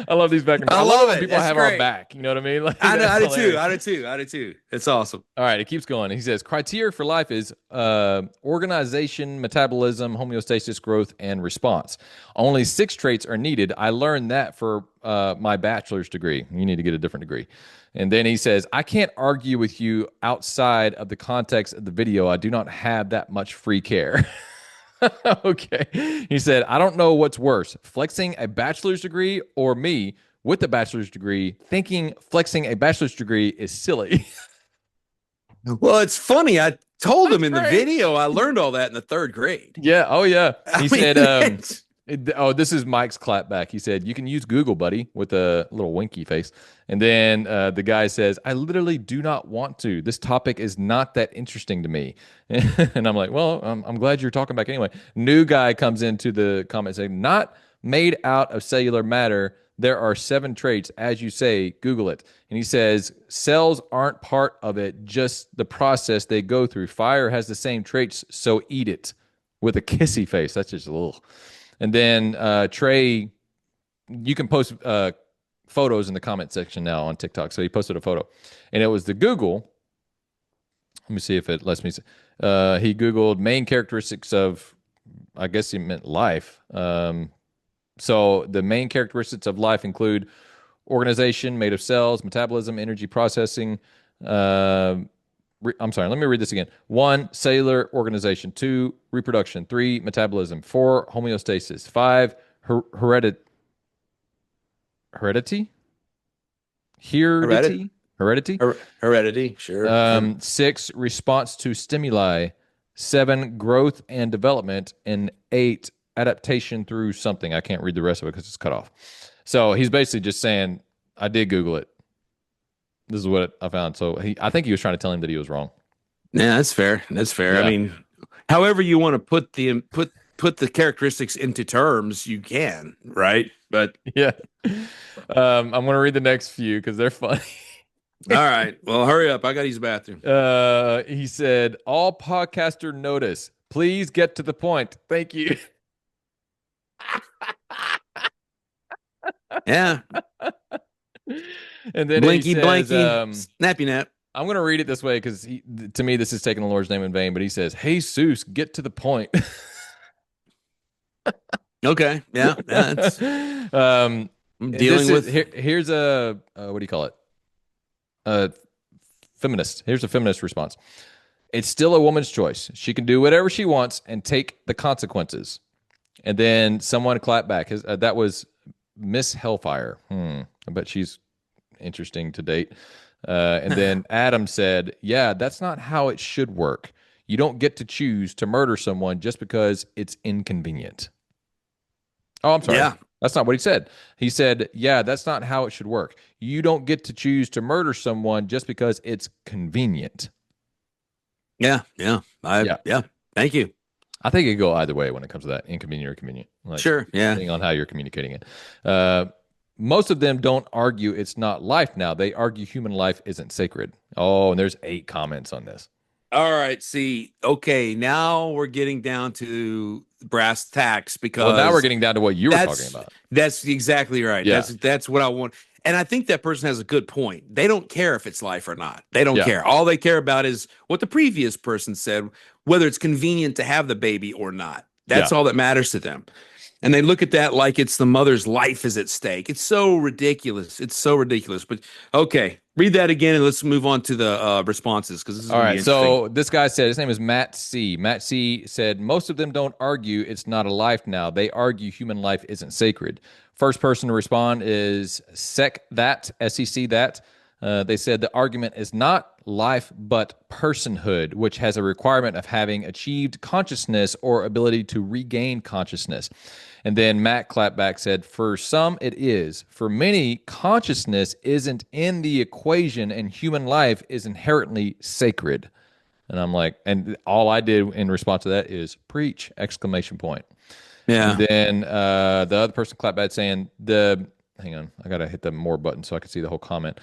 I love these back and forth. I I love when it. people That's have our great. back. You know what I mean? Like, I know. that's I did too. hilarious. I did too. I did too. It's awesome. All right, it keeps going. He says criteria for life is organization, metabolism, homeostasis, growth, and response. Only 6 traits are needed. I learned that for my bachelor's degree. You need to get a different degree. And then he says, I can't argue with you outside of the context of the video. I do not have that much free care. Okay. He said, I don't know what's worse, flexing a bachelor's degree or me with a bachelor's degree thinking flexing a bachelor's degree is silly. Well, it's funny. I told him That's in the great. video I learned all that in the 3rd grade. Yeah. Oh, yeah. I He mean, said, it's- this is Mike's clapback. He said, you can use Google, buddy, with a little winky face. And then the guy says, I literally do not want to. This topic is not that interesting to me. And I'm like, well, I'm glad you're talking back anyway. New guy comes into the comment saying, not made out of cellular matter. There are 7 traits, as you say, Google it. And he says, cells aren't part of it, just the process they go through. Fire has the same traits, so eat it with a kissy face. That's just a little. And then Trey, you can post photos in the comment section now on TikTok. So he posted a photo, and it was the Google. Let me see if it lets me. He Googled main characteristics of, I guess he meant life. So the main characteristics of life include organization made of cells, metabolism, energy processing. I'm sorry, let me read this again. 1, cellular organization. 2, reproduction. 3, metabolism. 4, homeostasis. 5, heredity? Heredity? Heredity? Heredity. Sure. 6, response to stimuli. 7, growth and development. And 8, adaptation through something. I can't read the rest of it because it's cut off. So he's basically just saying, I did Google it. This is what I found. So I think he was trying to tell him that he was wrong. Yeah, that's fair. That's fair. Yeah. I mean, however you want to put the characteristics into terms, you can, right? But Yeah. I'm going to read the next few because they're funny. all right. Well, hurry up. I got to use the bathroom. He said, all podcaster notice, please get to the point. Thank you. Yeah. And then Blinky, he says, blanky, snappy nap. I'm going to read it this way because to me, this is taking the Lord's name in vain. But he says, hey, Seuss, get to the point. Okay. Yeah. That's, I'm dealing with. Here's a, what do you call it? Feminist. Here's a feminist response. It's still a woman's choice. She can do whatever she wants and take the consequences. And then someone clapped back. That was Miss Hellfire. I bet she's interesting to date. And then Adam said, yeah, that's not how it should work. You don't get to choose to murder someone just because it's inconvenient. Oh, I'm sorry. Yeah. That's not what he said. He said, yeah, that's not how it should work. You don't get to choose to murder someone just because it's convenient. Yeah, yeah. Yeah. Yeah. Thank you. I think it could go either way when it comes to that, inconvenient or convenient, like Sure. Yeah. depending on how you're communicating it. Uh, Most of them don't argue it's not life now. They argue human life isn't sacred. Oh, and there's 8 comments on this. All right. See, okay, now we're getting down to brass tacks Well, now we're because getting down to what you were talking that's about. that's exactly right. Yeah. That's what I want. And I think that person has a good point. They don't care if it's life or not. They don't Yeah. care. All they care about is what the previous person said, whether it's convenient to have the baby or not. That's Yeah. all that matters to them. And they look at that like it's the mother's life is at stake. It's so ridiculous. It's so ridiculous. But okay, read that again and let's move on to the responses because this is All going to be right. interesting. So this guy said, his name is Matt C. Matt C said, most of them don't argue it's not a life now. They argue human life isn't sacred. First person to respond is Sec that, SEC that. They said the argument is not life, but personhood, which has a requirement of having achieved consciousness or ability to regain consciousness. And then Matt Clapback said, for some it is. For many, consciousness isn't in the equation and human life is inherently sacred. And I'm like, and all I did in response to that is preach, exclamation point. Yeah. And then the other person clapped back saying, hang on, I got to hit the more button so I can see the whole comment.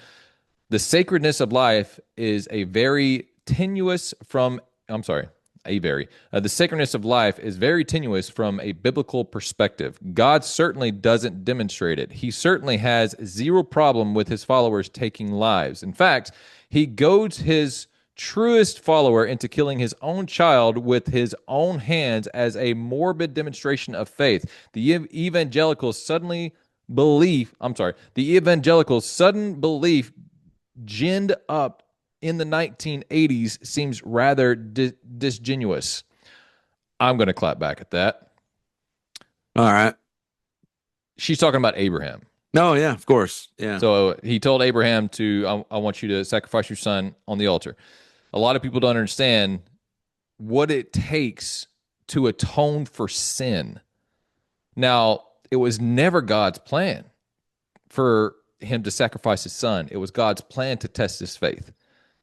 The sacredness of life is a very tenuous from, I'm sorry, a very, the sacredness of life is very tenuous from a biblical perspective. God certainly doesn't demonstrate it. He certainly has zero problem with his followers taking lives. In fact, he goads his truest follower into killing his own child with his own hands as a morbid demonstration of faith. The evangelicals' sudden belief ginned up in the 1980s seems rather disingenuous. I'm going to clap back at that. All right. She's talking about Abraham. No, yeah, of course. Yeah. So he told Abraham I want you to sacrifice your son on the altar. A lot of people don't understand what it takes to atone for sin. Now, it was never God's plan for him to sacrifice his son. It was God's plan to test his faith.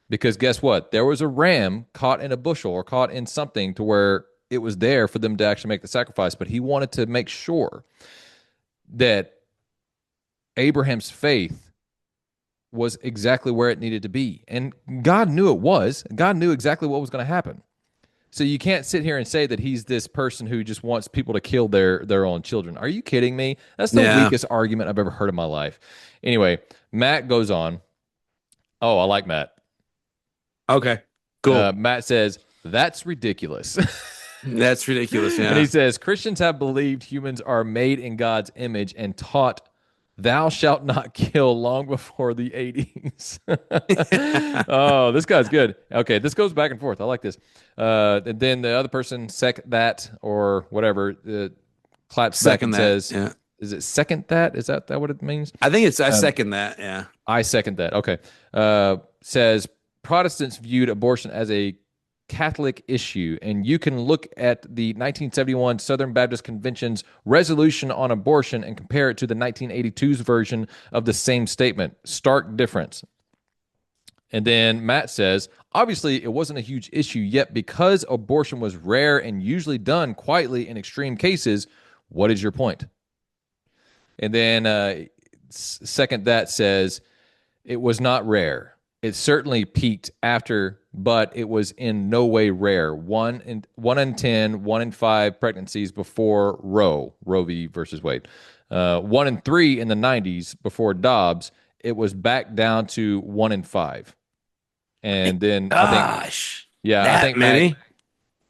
Because guess what? There was a ram caught in a bushel or caught in something to where it was there for them to actually make the sacrifice. But he wanted to make sure that Abraham's faith was exactly where it needed to be. And God knew it was. God knew exactly what was going to happen. So you can't sit here and say that he's this person who just wants people to kill their own children. Are you kidding me? That's the weakest argument I've ever heard in my life. Anyway, Matt goes on. Oh, I like Matt. Okay, cool. Matt says, that's ridiculous. That's ridiculous, yeah. And he says, Christians have believed humans are made in God's image and taught thou shalt not kill long before the 80s. Oh, this guy's good. Okay, this goes back and forth. I like this. And then the other person, sec that or whatever, claps back and says, yeah. Is it second that? Is that what it means? I think it's, I second that, yeah. I second that. Okay. Says, Protestants viewed abortion as a Catholic issue, and you can look at the 1971 Southern Baptist Convention's resolution on abortion and compare it to the 1982's version of the same statement. Stark difference. And then Matt says, obviously it wasn't a huge issue yet because abortion was rare and usually done quietly in extreme cases. What is your point? And then second that says, it was not rare. It certainly peaked after, but it was in no way rare. 1 in 10, 1 in 5 pregnancies before Roe v. versus Wade. 1 in 3 in the 90s before Dobbs. It was back down to 1 in 5. And then I think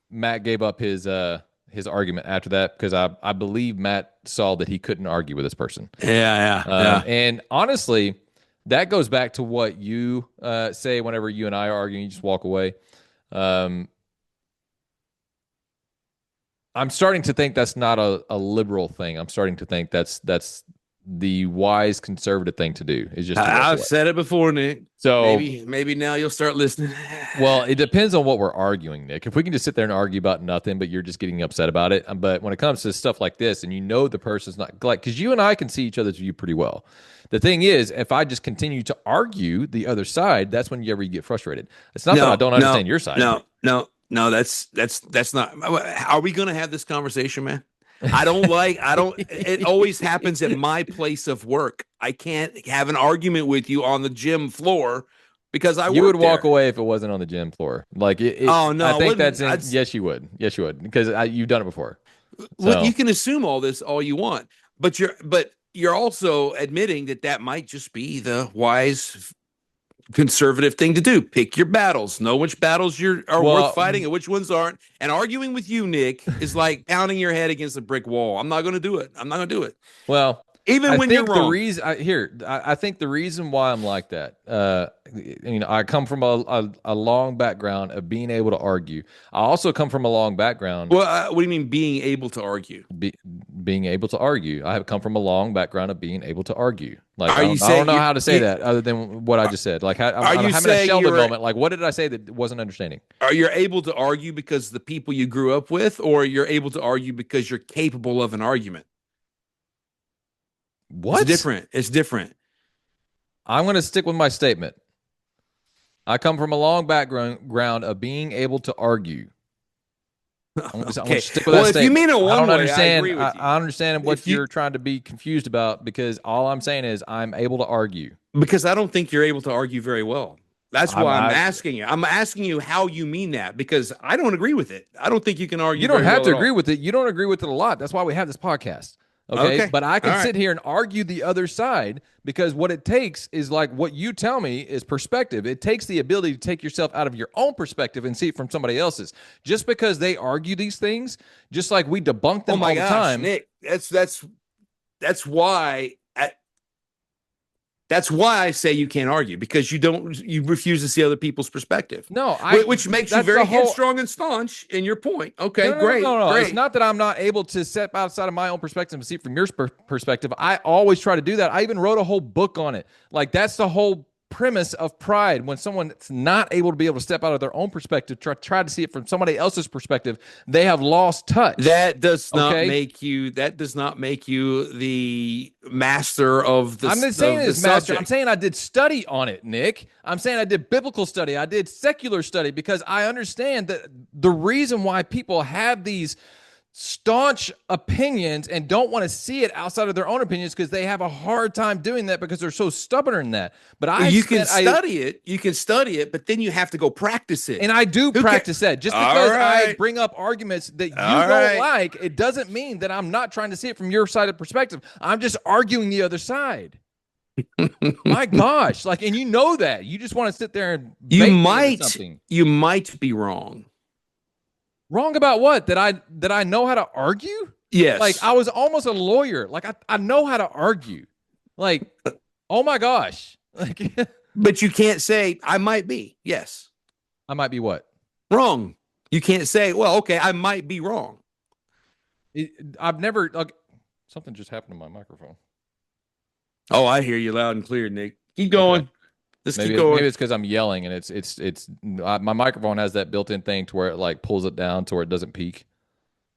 Matt gave up his argument after that because I believe Matt saw that he couldn't argue with this person. Yeah. And honestly, that goes back to what you say whenever you and I are arguing. You just walk away. I'm starting to think that's not a liberal thing. I'm starting to think that's the wise conservative thing to do is just to walk I've away. said it before, Nick. So, Maybe now you'll start listening. well, it depends on what we're arguing, Nick. If we can just sit there and argue about nothing, but you're just getting upset about it. But when it comes to stuff like this, and the person's not like, because you and I can see each other's view pretty well. The thing is, if I just continue to argue the other side, that's when you get frustrated. It's not that I don't understand your side. No. That's not. Are we going to have this conversation, man? I don't. It always happens at my place of work. I can't have an argument with you on the gym floor because you would walk there. away if it wasn't on the gym floor. Like Oh no, I think that's in. Yes, you would. Yes, you would, because you've done it before. Well, you can assume all this all you want, but you're also admitting that might just be the wise conservative thing to do. Pick your battles. Know which battles are worth fighting and which ones aren't. And arguing with you, Nick, is like pounding your head against a brick wall. I'm not going to do it. I'm not going to do it. Well, even when you're wrong. I think the reason why I'm like that, I come from a long background of being able to argue. I also come from a long background. Well, what do you mean being able to argue? Being able to argue. I have come from a long background of being able to argue. Like, I don't know how to say that other than what I just said. Like, I'm having a Sheldon moment. Like, what did I say that wasn't understanding? Are you able to argue because the people you grew up with, or you're able to argue because you're capable of an argument? What? It's different. I'm going to stick with my statement. I come from a long background of being able to argue. I'm going to stick with that statement. If you mean it one way, understand, I agree with you. I understand what you're trying to be confused about, because all I'm saying is I'm able to argue. Because I don't think you're able to argue very well. That's why I'm asking you. I'm asking you how you mean that, because I don't agree with it. I don't think you can argue. You don't have to agree with it. You don't agree with it a lot. That's why we have this podcast. Okay. But I can sit here and argue the other side, because what it takes is, like what you tell me, is perspective. It takes the ability to take yourself out of your own perspective and see it from somebody else's. Just because they argue these things, just like we debunk them all the time. Nick, that's why. That's why I say you can't argue, because you refuse to see other people's perspective. No, which makes you very headstrong and staunch in your point. Okay, great. It's not that I'm not able to step outside of my own perspective and see it from your perspective. I always try to do that. I even wrote a whole book on it. Like, that's the whole premise of pride. When someone's not able to be able to step out of their own perspective, try to see it from somebody else's perspective, they have lost touch. That does not make you the master of the. I'm not saying it's master. I'm saying I did study on it, Nick. I'm saying I did biblical study. I did secular study, because I understand that the reason why people have these staunch opinions and don't want to see it outside of their own opinions, because they have a hard time doing that, because they're so stubborn in that. But you can study it, but then you have to go practice it. And I do practice that. Just because I bring up arguments that you don't like, it doesn't mean that I'm not trying to see it from your side of perspective. I'm just arguing the other side. My gosh. Like, and you know that. You just want to sit there and you might be wrong. Wrong about what? That I know how to argue? Yes. Like, I was almost a lawyer. Like, I know how to argue. Like, oh my gosh. Like, but you can't say I might be. Yes. I might be what? Wrong. You can't say, well, okay, I might be wrong. I've never, like, something just happened to my microphone. Oh, I hear you loud and clear, Nick. Keep going. Okay. Maybe it's because I'm yelling, and it's my microphone has that built-in thing to where it, like, pulls it down to where it doesn't peak,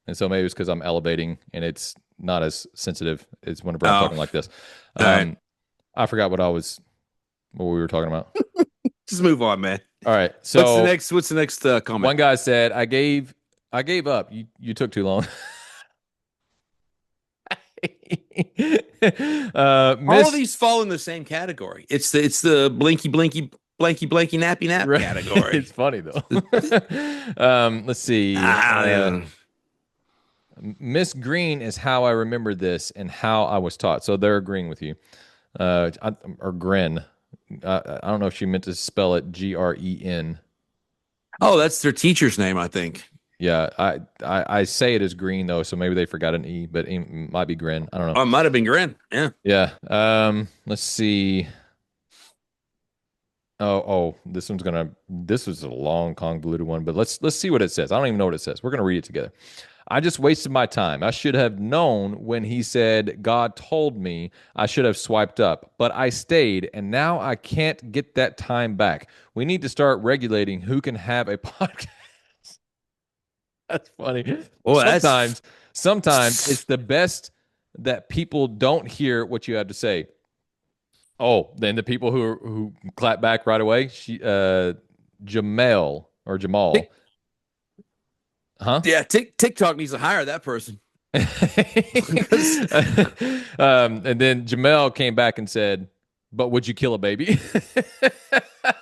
and so maybe it's because I'm elevating and it's not as sensitive as whenever I'm talking like this. I forgot what we were talking about. Just move on, man. All right. So what's the next comment? One guy said, "I gave up. You took too long." All of these fall in the same category. It's the blinky nappy nap category. It's funny though. Let's see. Miss Green is how I remember this and how I was taught. So they're agreeing with you. Or Gren. I don't know if she meant to spell it Gren. Oh, that's their teacher's name, I think. Yeah, I say it as Green though, so maybe they forgot an E, but it might be Grin. I don't know. Oh, it might have been Grin. Yeah. Yeah. Let's see. This was a long convoluted one, but let's see what it says. I don't even know what it says. We're gonna read it together. I just wasted my time. I should have known when he said God told me I should have swiped up, but I stayed and now I can't get that time back. We need to start regulating who can have a podcast. That's funny. Well, that's Sometimes it's the best that people don't hear what you have to say. Oh, then the people who clap back right away. Jamel or Jamal, huh? yeah. TikTok needs to hire that person. And then Jamel came back and said, "But would you kill a baby?"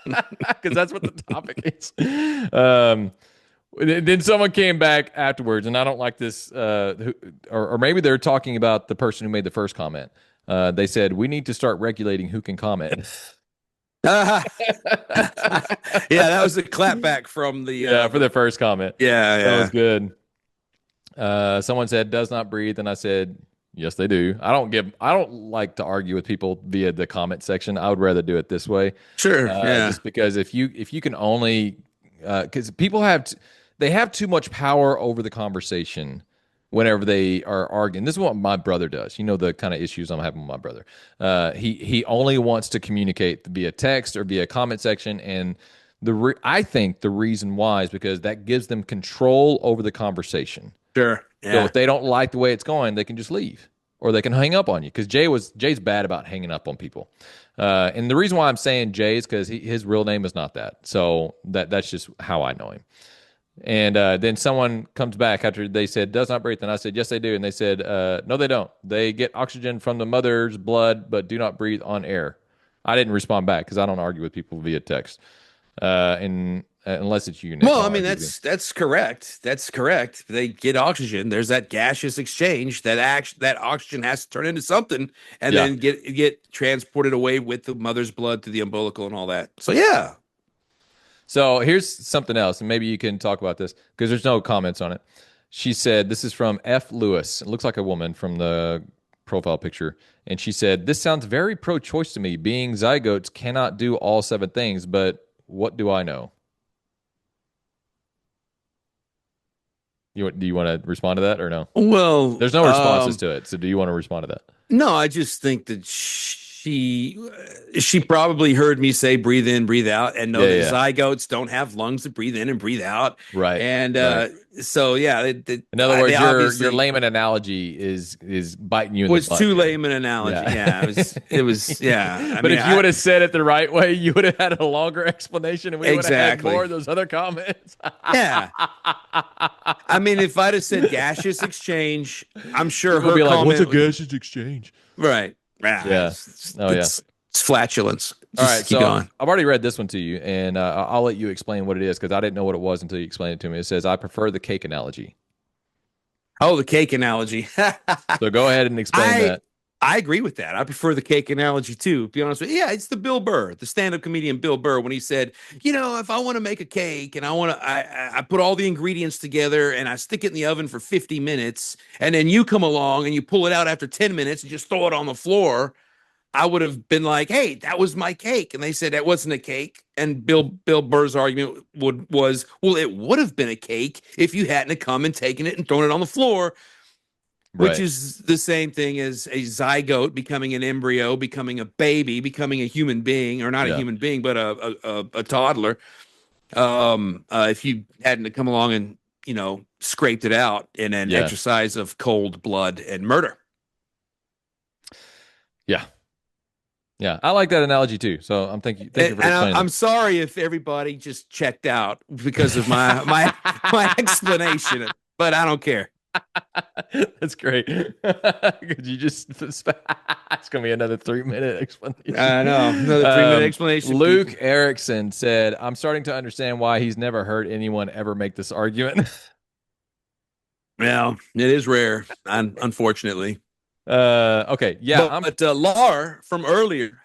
Because that's what the topic is. Then someone came back afterwards, and I don't like this, or maybe they're talking about the person who made the first comment. They said, we need to start regulating who can comment. Yeah, that was a clapback from the for the first comment. Yeah, That was good. Someone said, does not breathe, and I said, yes, they do. I don't like to argue with people via the comment section. I would rather do it this way. Sure. Yeah. Just because if you can only, because people they have too much power over the conversation whenever they are arguing. This is what my brother does. You know, the kind of issues I'm having with my brother. He only wants to communicate via text or via comment section. And I think the reason why is because that gives them control over the conversation. Sure. Yeah. So if they don't like the way it's going, they can just leave or they can hang up on you. Because Jay's bad about hanging up on people. And the reason why I'm saying Jay is because his real name is not that. So that's just how I know him. And then someone comes back after they said, does not breathe. And I said, yes, they do. And they said, no, they don't. They get oxygen from the mother's blood, but do not breathe on air. I didn't respond back because I don't argue with people via text. And unless it's you, Nick. Well, I mean, that's correct. That's correct. They get oxygen. There's that gaseous exchange that oxygen has to turn into something and then get transported away with the mother's blood to the umbilical and all that. So, yeah. So here's something else, and maybe you can talk about this because there's no comments on it. She said, this is from F. Lewis. It looks like a woman from the profile picture. And she said, this sounds very pro-choice to me. Being zygotes cannot do all 7 things, but what do I know? Do you want to respond to that or no? Well, there's no responses to it. So do you want to respond to that? No, I just think that she probably heard me say breathe in, breathe out, and know that zygotes don't have lungs to breathe in and breathe out. Right. And so, yeah. In other words, your layman analogy is biting you in the butt. Was too lame an analogy. Yeah. It was. Yeah. But if you would have said it the right way, you would have had a longer explanation, and we would have had more of those other comments. Yeah. I mean, if I'd have said gaseous exchange, I'm sure her be like, comment what's a gaseous exchange? Right. Yeah. It's flatulence. All right. Keep going. I've already read this one to you, and I'll let you explain what it is because I didn't know what it was until you explained it to me. It says, I prefer the cake analogy. Oh, the cake analogy. So go ahead and explain that. I agree with that. I prefer the cake analogy too. To be honest with you, yeah, it's the Bill Burr, the stand-up comedian Bill Burr, when he said, if I want to make a cake and I put all the ingredients together and I stick it in the oven for 50 minutes, and then you come along and you pull it out after 10 minutes and just throw it on the floor, I would have been like, hey, that was my cake. And they said that wasn't a cake. And Bill Burr's argument was, well, it would have been a cake if you hadn't come and taken it and thrown it on the floor. Which is the same thing as a zygote becoming an embryo, becoming a baby, becoming a human being, or not a human being, but a toddler. If you hadn't come along and, scraped it out in an exercise of cold blood and murder. Yeah. Yeah. I like that analogy too. So I'm thank you for explaining. I'm sorry if everybody just checked out because of my explanation, but I don't care. That's great. Could you just it's gonna be another 3-minute explanation. I know, another 3-minute explanation. Luke Erickson said, I'm starting to understand why he's never heard anyone ever make this argument. Well, it is rare, unfortunately. Okay, yeah. But Lar from earlier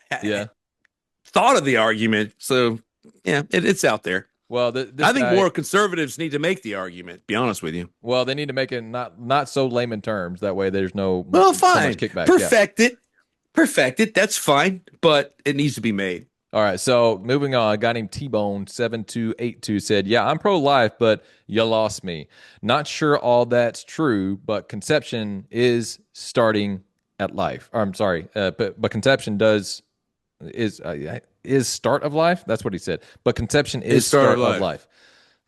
thought of the argument, so yeah, it's out there. Well, I think more conservatives need to make the argument. Be honest with you. Well, they need to make it not so layman terms. That way, there's no fine. So much kickback. Perfect it. That's fine, but it needs to be made. All right, so moving on, a guy named T-Bone7282 said, "Yeah, I'm pro-life, but you lost me. Not sure all that's true, but conception is starting at life. Or, I'm sorry, but conception is start of life. That's what he said. But conception His is start of start of life. life.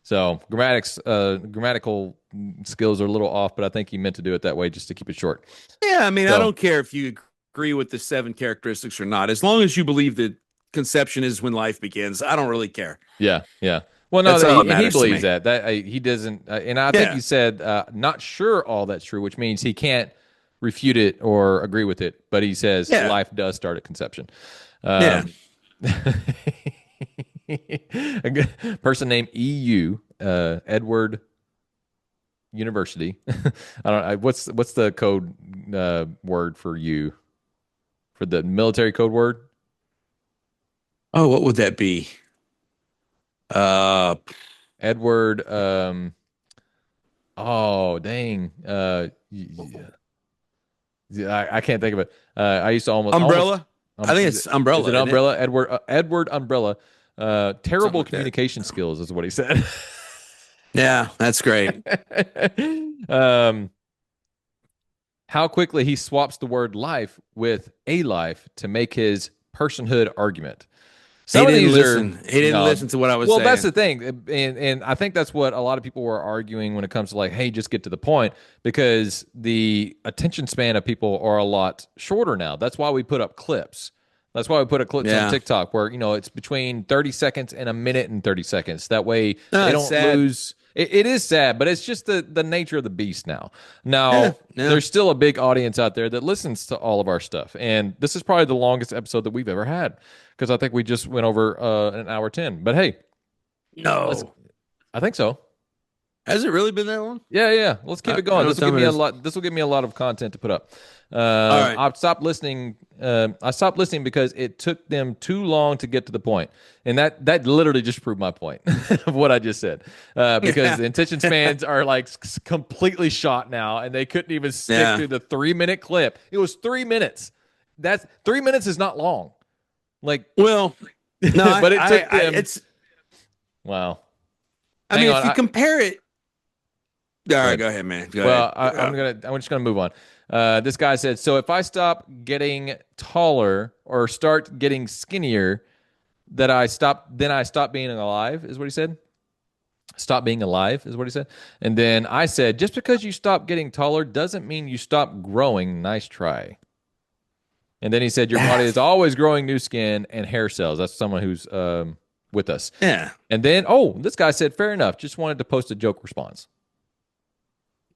So grammatical skills are a little off, but I think he meant to do it that way just to keep it short. Yeah, I mean, I So don't care if you agree with the 7 characteristics or not. As long as you believe that conception is when life begins, I don't really care. yeah, yeah. Well, no, That's all that he matters to believes me. that he doesn't, and I think Yeah. he said not sure all that's true, which means he can't refute it or agree with it, but he says Yeah. life does start at conception. Yeah. Um, a person named EU Edward University. I don't. What's the code word for you for the military code word? Oh, what would that be? Uh, Edward. Oh dang. I can't think of it. I used to almost. Umbrella. I think it's Is umbrella, it isn't it? umbrella? Edward umbrella. Something Terrible like that. communication skills is what he said. Yeah, that's great. um, how quickly he swaps the word life with a life to make his personhood argument. He Some of didn't these are listen. He didn't no. listen to what I was Well, that's saying. the thing, and I think that's what a lot of people were arguing when it comes to like, hey, just get to the point, because the attention span of people are a lot shorter now. That's why we put up clips. That's why we put up clips on Yeah. TikTok where it's between 30 seconds and a minute and 30 seconds. That way No, they it's don't sad. lose. It is sad, but it's just the nature of the beast now. Yeah. Now, Yeah. there's still a big audience out there that listens to all of our stuff, and this is probably the longest episode that we've ever had because I think we just went over an hour 10. But hey, let's. No. I think so. Has it really been that long? Yeah, yeah. Let's keep it I going. know This what will give time me it a is. lot. This will give me a lot of content to put up. All right. I've stopped listening. I stopped listening because it took them too long to get to the point, and that literally just proved my point of what I just said. Because the attention spans are like completely shot now, and they couldn't even stick Yeah. through the 3 minute clip. It was 3 minutes. That's 3 minutes is not long. Like, Well, no, but it took I them. it's. Wow. I Hang mean, on. if you compare it. All right, Ahead. go ahead, man. Go Well, ahead. I'm just gonna move on. This guy said, so if I stop getting taller or start getting skinnier, then I stop being alive, is what he said. Stop being alive is what he said. And then I said, just because you stop getting taller doesn't mean you stop growing. Nice try. And then he said, your body is always growing new skin and hair cells. That's someone who's with us. Yeah. And then, oh, this guy said, fair enough. Just wanted to post a joke response.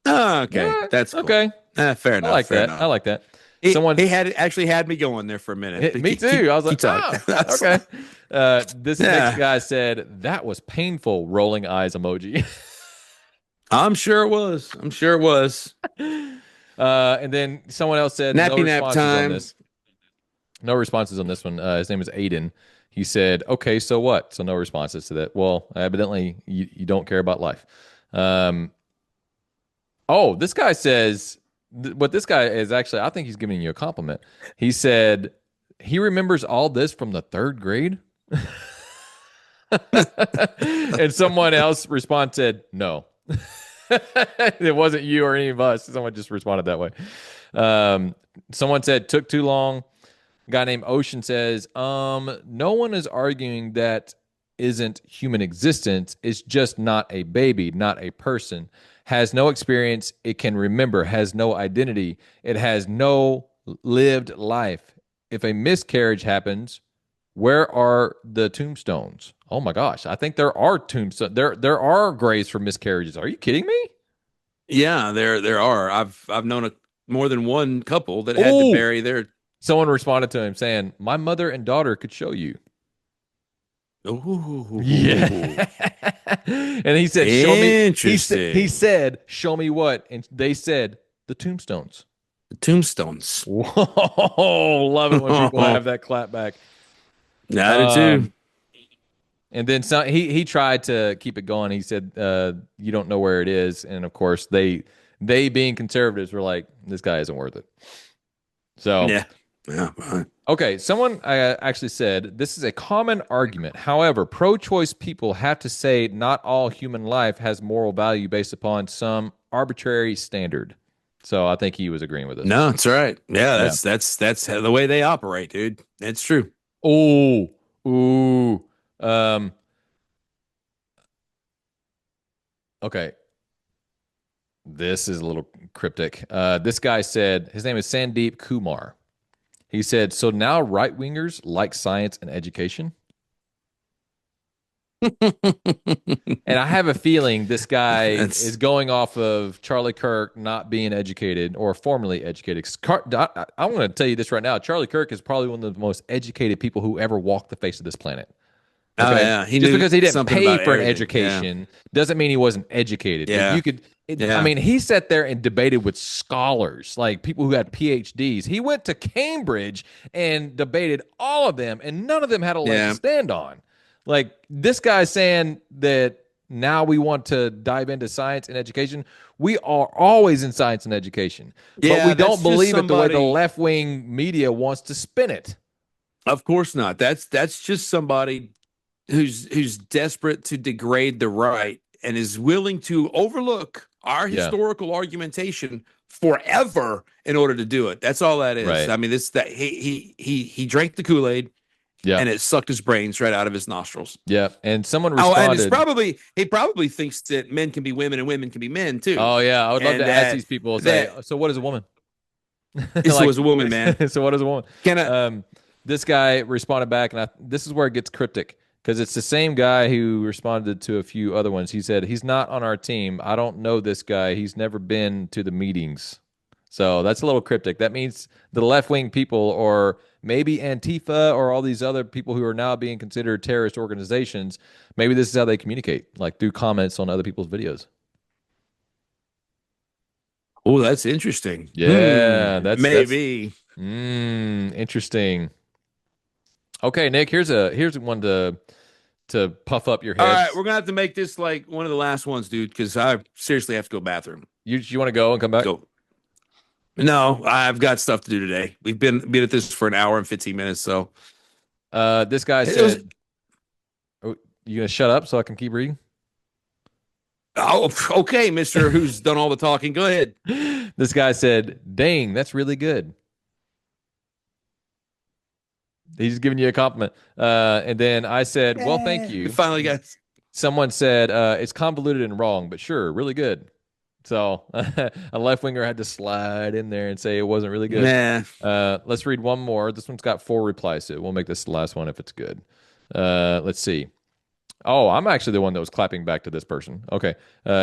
Oh, okay. Yeah, That's cool. okay. Fair I enough. like Fair that. enough. I like that. He, Someone he had actually had me going there for a minute. But me too. I was like, keep talking. okay. This next Yeah. guy said that was painful. Rolling eyes emoji. I'm sure it was. I'm sure it was. And then someone else said no Nappy nap responses on time. this. No responses on this one. His name is Aiden. He said, okay, so what? So no responses to that. Well, evidently you don't care about life. Oh, this guy says what this guy is actually, I think he's giving you a compliment. He said he remembers all this from the third grade. And someone else said, no. It wasn't you or any of us. Someone just responded that way. Someone said, took too long. A guy named Ocean says, no one is arguing that isn't human existence. It's just not a baby, not a person. Has no experience. It can remember, has no identity. It has no lived life. If a miscarriage happens, where are the tombstones? Oh my gosh. I think there are tombstones. There are graves for miscarriages. Are you kidding me? Yeah, there are. I've known more than one couple that had to Oh, bury their. someone responded to him saying, my mother and daughter could show you. Ooh. Yeah. And he said, show me. Interesting. He said, show me what? And they said, the tombstones. The tombstones. Whoa. Love it when people have that clap back. I do too. And then he tried to keep it going. He said, you don't know where it is. And of course, they being conservatives were like, this guy isn't worth it. So Yeah. Yeah. Right. Okay, someone actually said this is a common argument. However, pro-choice people have to say not all human life has moral value based upon some arbitrary standard. So I think he was agreeing with us. No, that's right. Yeah, Yeah. that's the way they operate, dude. It's true. Oh, ooh. Um, okay. This is a little cryptic. This guy said his name is Sandeep Kumar. He said, "So now right wingers like science and education." And I have a feeling this guy is That's going off of Charlie Kirk not being educated or formally educated. 'Cause I'm going to tell you this right now. Charlie Kirk is probably one of the most educated people who ever walked the face of this planet. oh Okay. yeah, he Just knew because he didn't something pay about for an everything. Yeah, education doesn't mean he wasn't educated. Like yeah, you could, I yeah, mean, he sat there and debated with scholars, like people who had PhDs. He went to Cambridge and debated all of them, and none of them had a leg to yeah, stand on. Like this guy saying that now we want to dive into science and education. We are always in science and education, but we yeah. That's don't just believe it the way the somebody. left wing media wants to spin it. Of course not. That's just somebody who's desperate to degrade the right and is willing to overlook our Yeah, historical argumentation forever in order to do it. That's all that is. right. I mean, this that he drank the Kool-Aid Yeah, and it sucked his brains right out of his nostrils. yeah. And someone Oh, and it's responded. probably he probably thinks that men can be women and women can be men too, Oh yeah, I would love to and ask these people. Say, that so what is a woman? this Like, was a woman, man. so what is a woman? Can I? Um, this guy responded back, and this is where it gets cryptic because it's the same guy who responded to a few other ones. He said he's not on our team. I don't know this guy. He's never been to the meetings. So that's a little cryptic. That means the left wing people, or maybe Antifa, or all these other people who are now being considered terrorist organizations. Maybe this is how they communicate, like through comments on other people's videos. Oh, that's interesting. Yeah, that's Maybe. interesting. Okay, Nick, here's one to puff up your All head. right, we're gonna have to make this like one of the last ones, dude, because I seriously have to go bathroom. You want to go and come back? Go. No, I've got stuff to do today. We've been at this for an hour and 15 minutes, so This guy it was. said, oh, "You gonna shut up so I can keep reading?" Oh, okay, Mister, who's done all the talking. Go ahead. This guy said, "Dang, that's really good." He's giving you a compliment. And then I said, "Well, thank We you." finally got. Someone said, "It's convoluted and wrong, but sure, really good." So a left winger had to slide in there and say it wasn't really good. Nah. Let's read one more. This one's got 4 replies to it. We'll make this the last one if it's good. Let's see. Oh, I'm actually the one that was clapping back to this person. Okay.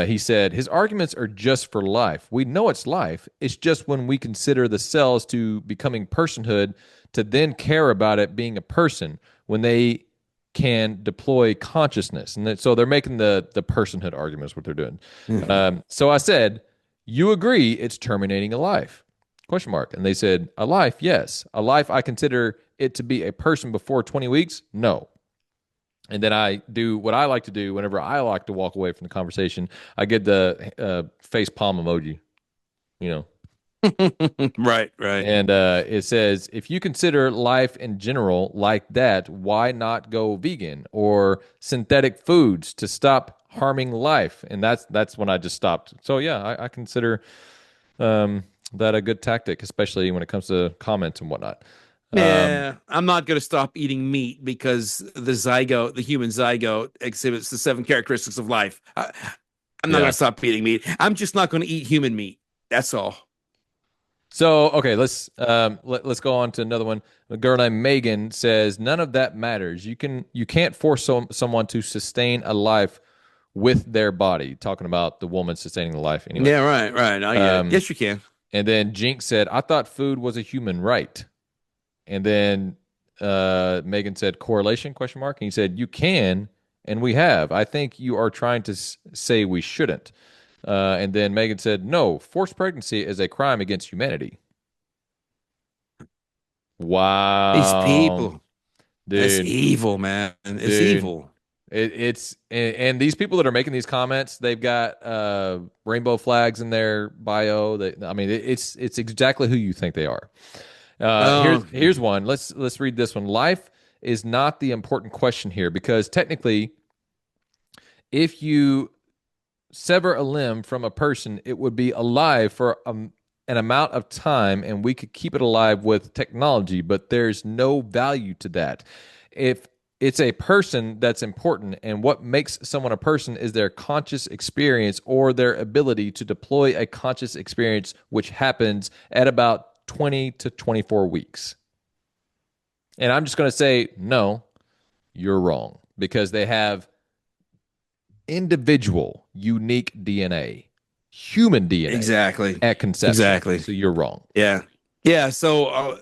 He said, his arguments are just for life. We know it's life. It's just when we consider the cells to becoming personhood to then care about it being a person when they can deploy consciousness. And so they're making the personhood argument is what they're doing. So I said, you agree it's terminating a life? Question mark. And they said, a life, yes. A life I consider it to be a person before 20 weeks? No. And then I do what I like to do whenever I like to walk away from the conversation. I get the face palm emoji, you know. Right, right. And it says, if you consider life in general like that, why not go vegan or synthetic foods to stop harming life? And that's when I just stopped. So yeah, I consider that a good tactic, especially when it comes to comments and whatnot. Yeah, I'm not going to stop eating meat because the human zygote, exhibits the 7 characteristics of life. I'm not going Yeah. to stop eating meat. I'm just not going to eat human meat. That's all. So okay, let's go on to another one. A girl named Megan says none of that matters. You can't force someone to sustain a life with their body. Talking about the woman sustaining the life anyway. Yeah, right, right. I get it. Yes, you can. And then Jinx said, "I thought food was a human right." And then Megan said, "Correlation?" Question mark. And he said, "You can, and we have. I think you are trying to say we shouldn't." And then Megan said, "No, forced pregnancy is a crime against humanity." These Wow, people, that's dude, evil, man. It's dude. evil. It's and these people that are making these comments, they've got rainbow flags in their bio. I mean, it's exactly who you think they are. Oh, Here's one. Let's read this one. Life is not the important question here because technically, if you sever a limb from a person, it would be alive for an amount of time, and we could keep it alive with technology, but there's no value to that. If it's a person that's important, and what makes someone a person is their conscious experience or their ability to deploy a conscious experience, which happens at about 20 to 24 weeks. And I'm just going to say, no, you're wrong because they have individual, unique DNA, human DNA exactly. at conception. Exactly. So you're wrong. Yeah. Yeah. So,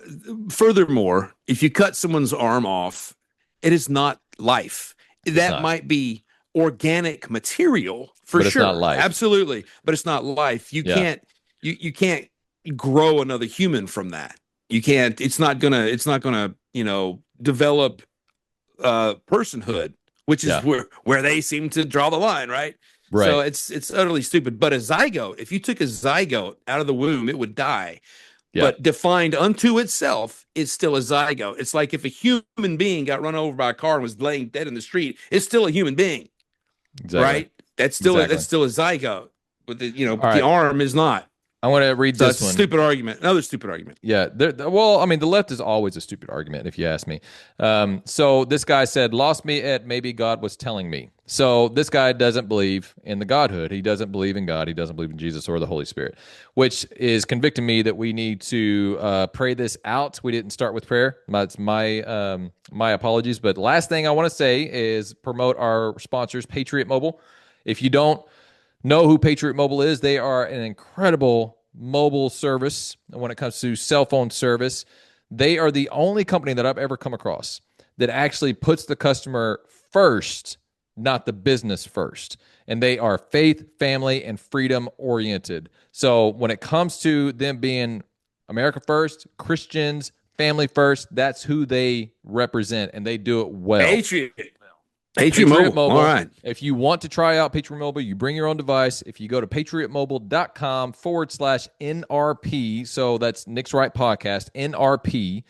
furthermore, if you cut someone's arm off, it is not life. That might be organic material for but it's sure. not life. Absolutely. But it's not life. You can't grow another human from that. You can't, it's not gonna, develop personhood, which is where they seem to draw the line, right? Right. So it's utterly stupid. But a zygote, if you took a zygote out of the womb, it would die. Yeah. But defined unto itself is still a zygote. It's like if a human being got run over by a car and was laying dead in the street, it's still a human being. Exactly. Right? That's still a zygote. But the arm is not. I want to read this one. Stupid argument. Another stupid argument. Yeah. Well, I mean, the left is always a stupid argument, if you ask me. So this guy said, lost me at maybe God was telling me. So this guy doesn't believe in the Godhood. He doesn't believe in God. He doesn't believe in Jesus or the Holy Spirit, which is convicting me that we need to pray this out. We didn't start with prayer. That's my apologies. But last thing I want to say is promote our sponsors, Patriot Mobile. If you don't know who Patriot Mobile is, they are an incredible mobile service when it comes to cell phone service. They are the only company that I've ever come across that actually puts the customer first, not the business first. And they are faith, family, and freedom oriented. So when it comes to them being America first, Christians, family first, that's who they represent, and they do it well. Patriot Mobile. All right. If you want to try out Patriot Mobile, you bring your own device. If you go to patriotmobile.com/NRP, so that's Nick's Right Podcast, NRP,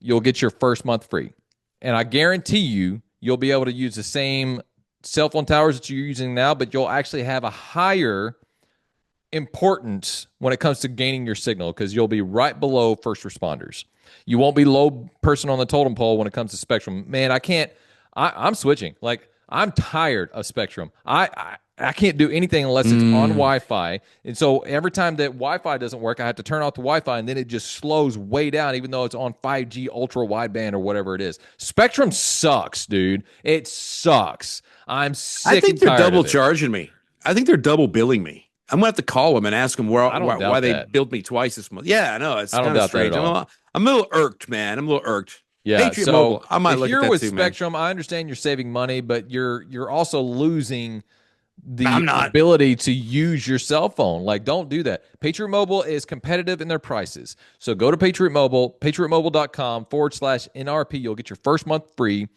you'll get your first month free. And I guarantee you'll be able to use the same cell phone towers that you're using now, but you'll actually have a higher importance when it comes to gaining your signal because you'll be right below first responders. You won't be low person on the totem pole when it comes to Spectrum. Man, I'm switching. Like, I'm tired of Spectrum. I can't do anything unless it's on Wi-Fi. And so every time that Wi-Fi doesn't work, I have to turn off the Wi-Fi, and then it just slows way down, even though it's on 5G ultra wideband or whatever it is. Spectrum sucks, dude. It sucks. I'm sick. I think they're double charging me. I think they're double billing me. I'm gonna have to call them and ask them why they billed me twice this month. Yeah, I know. It's kind of strange. I'm a little irked, man. I'm a little irked. Yeah, Patriot Mobile. I might look at that too, man. If you're with Spectrum, I understand you're saving money, but you're also losing the ability to use your cell phone. Like, don't do that. Patriot Mobile is competitive in their prices. So go to Patriot Mobile, patriotmobile.com/NRP. You'll get your first month free.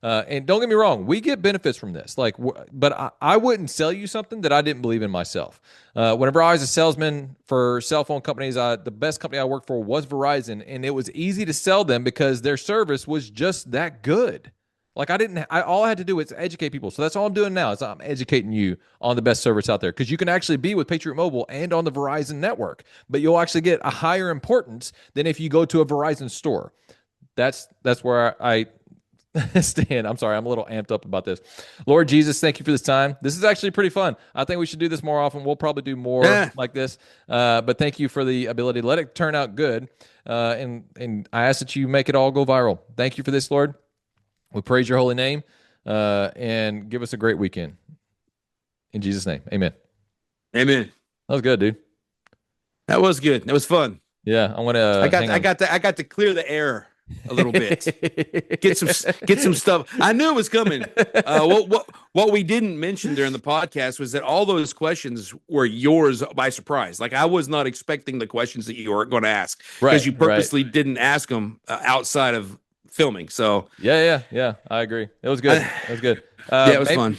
And don't get me wrong, we get benefits from this. But I wouldn't sell you something that I didn't believe in myself. Whenever I was a salesman for cell phone companies, the best company I worked for was Verizon, and it was easy to sell them because their service was just that good. Like, all I had to do was educate people. So that's all I'm doing now is I'm educating you on the best service out there because you can actually be with Patriot Mobile and on the Verizon network, but you'll actually get a higher importance than if you go to a Verizon store. That's where I Stan, I'm sorry, I'm a little amped up about this. Lord Jesus, thank you for this time. This is actually pretty fun. I think we should do this more often. We'll probably do more like this. But thank you for the ability to let it turn out good. And I ask that you make it all go viral. Thank you for this, Lord. We praise your holy name and give us a great weekend. In Jesus' name, amen. Amen. That was good, dude. That was good. That was fun. Yeah, I want to. I got to clear the air a little bit. Get some stuff. I knew it was coming. What we didn't mention during the podcast was that all those questions were yours by surprise. Like, I was not expecting the questions that you were going to ask because you purposely didn't ask them outside of filming. So yeah, I agree. It was good. It was good. Yeah, it was fun.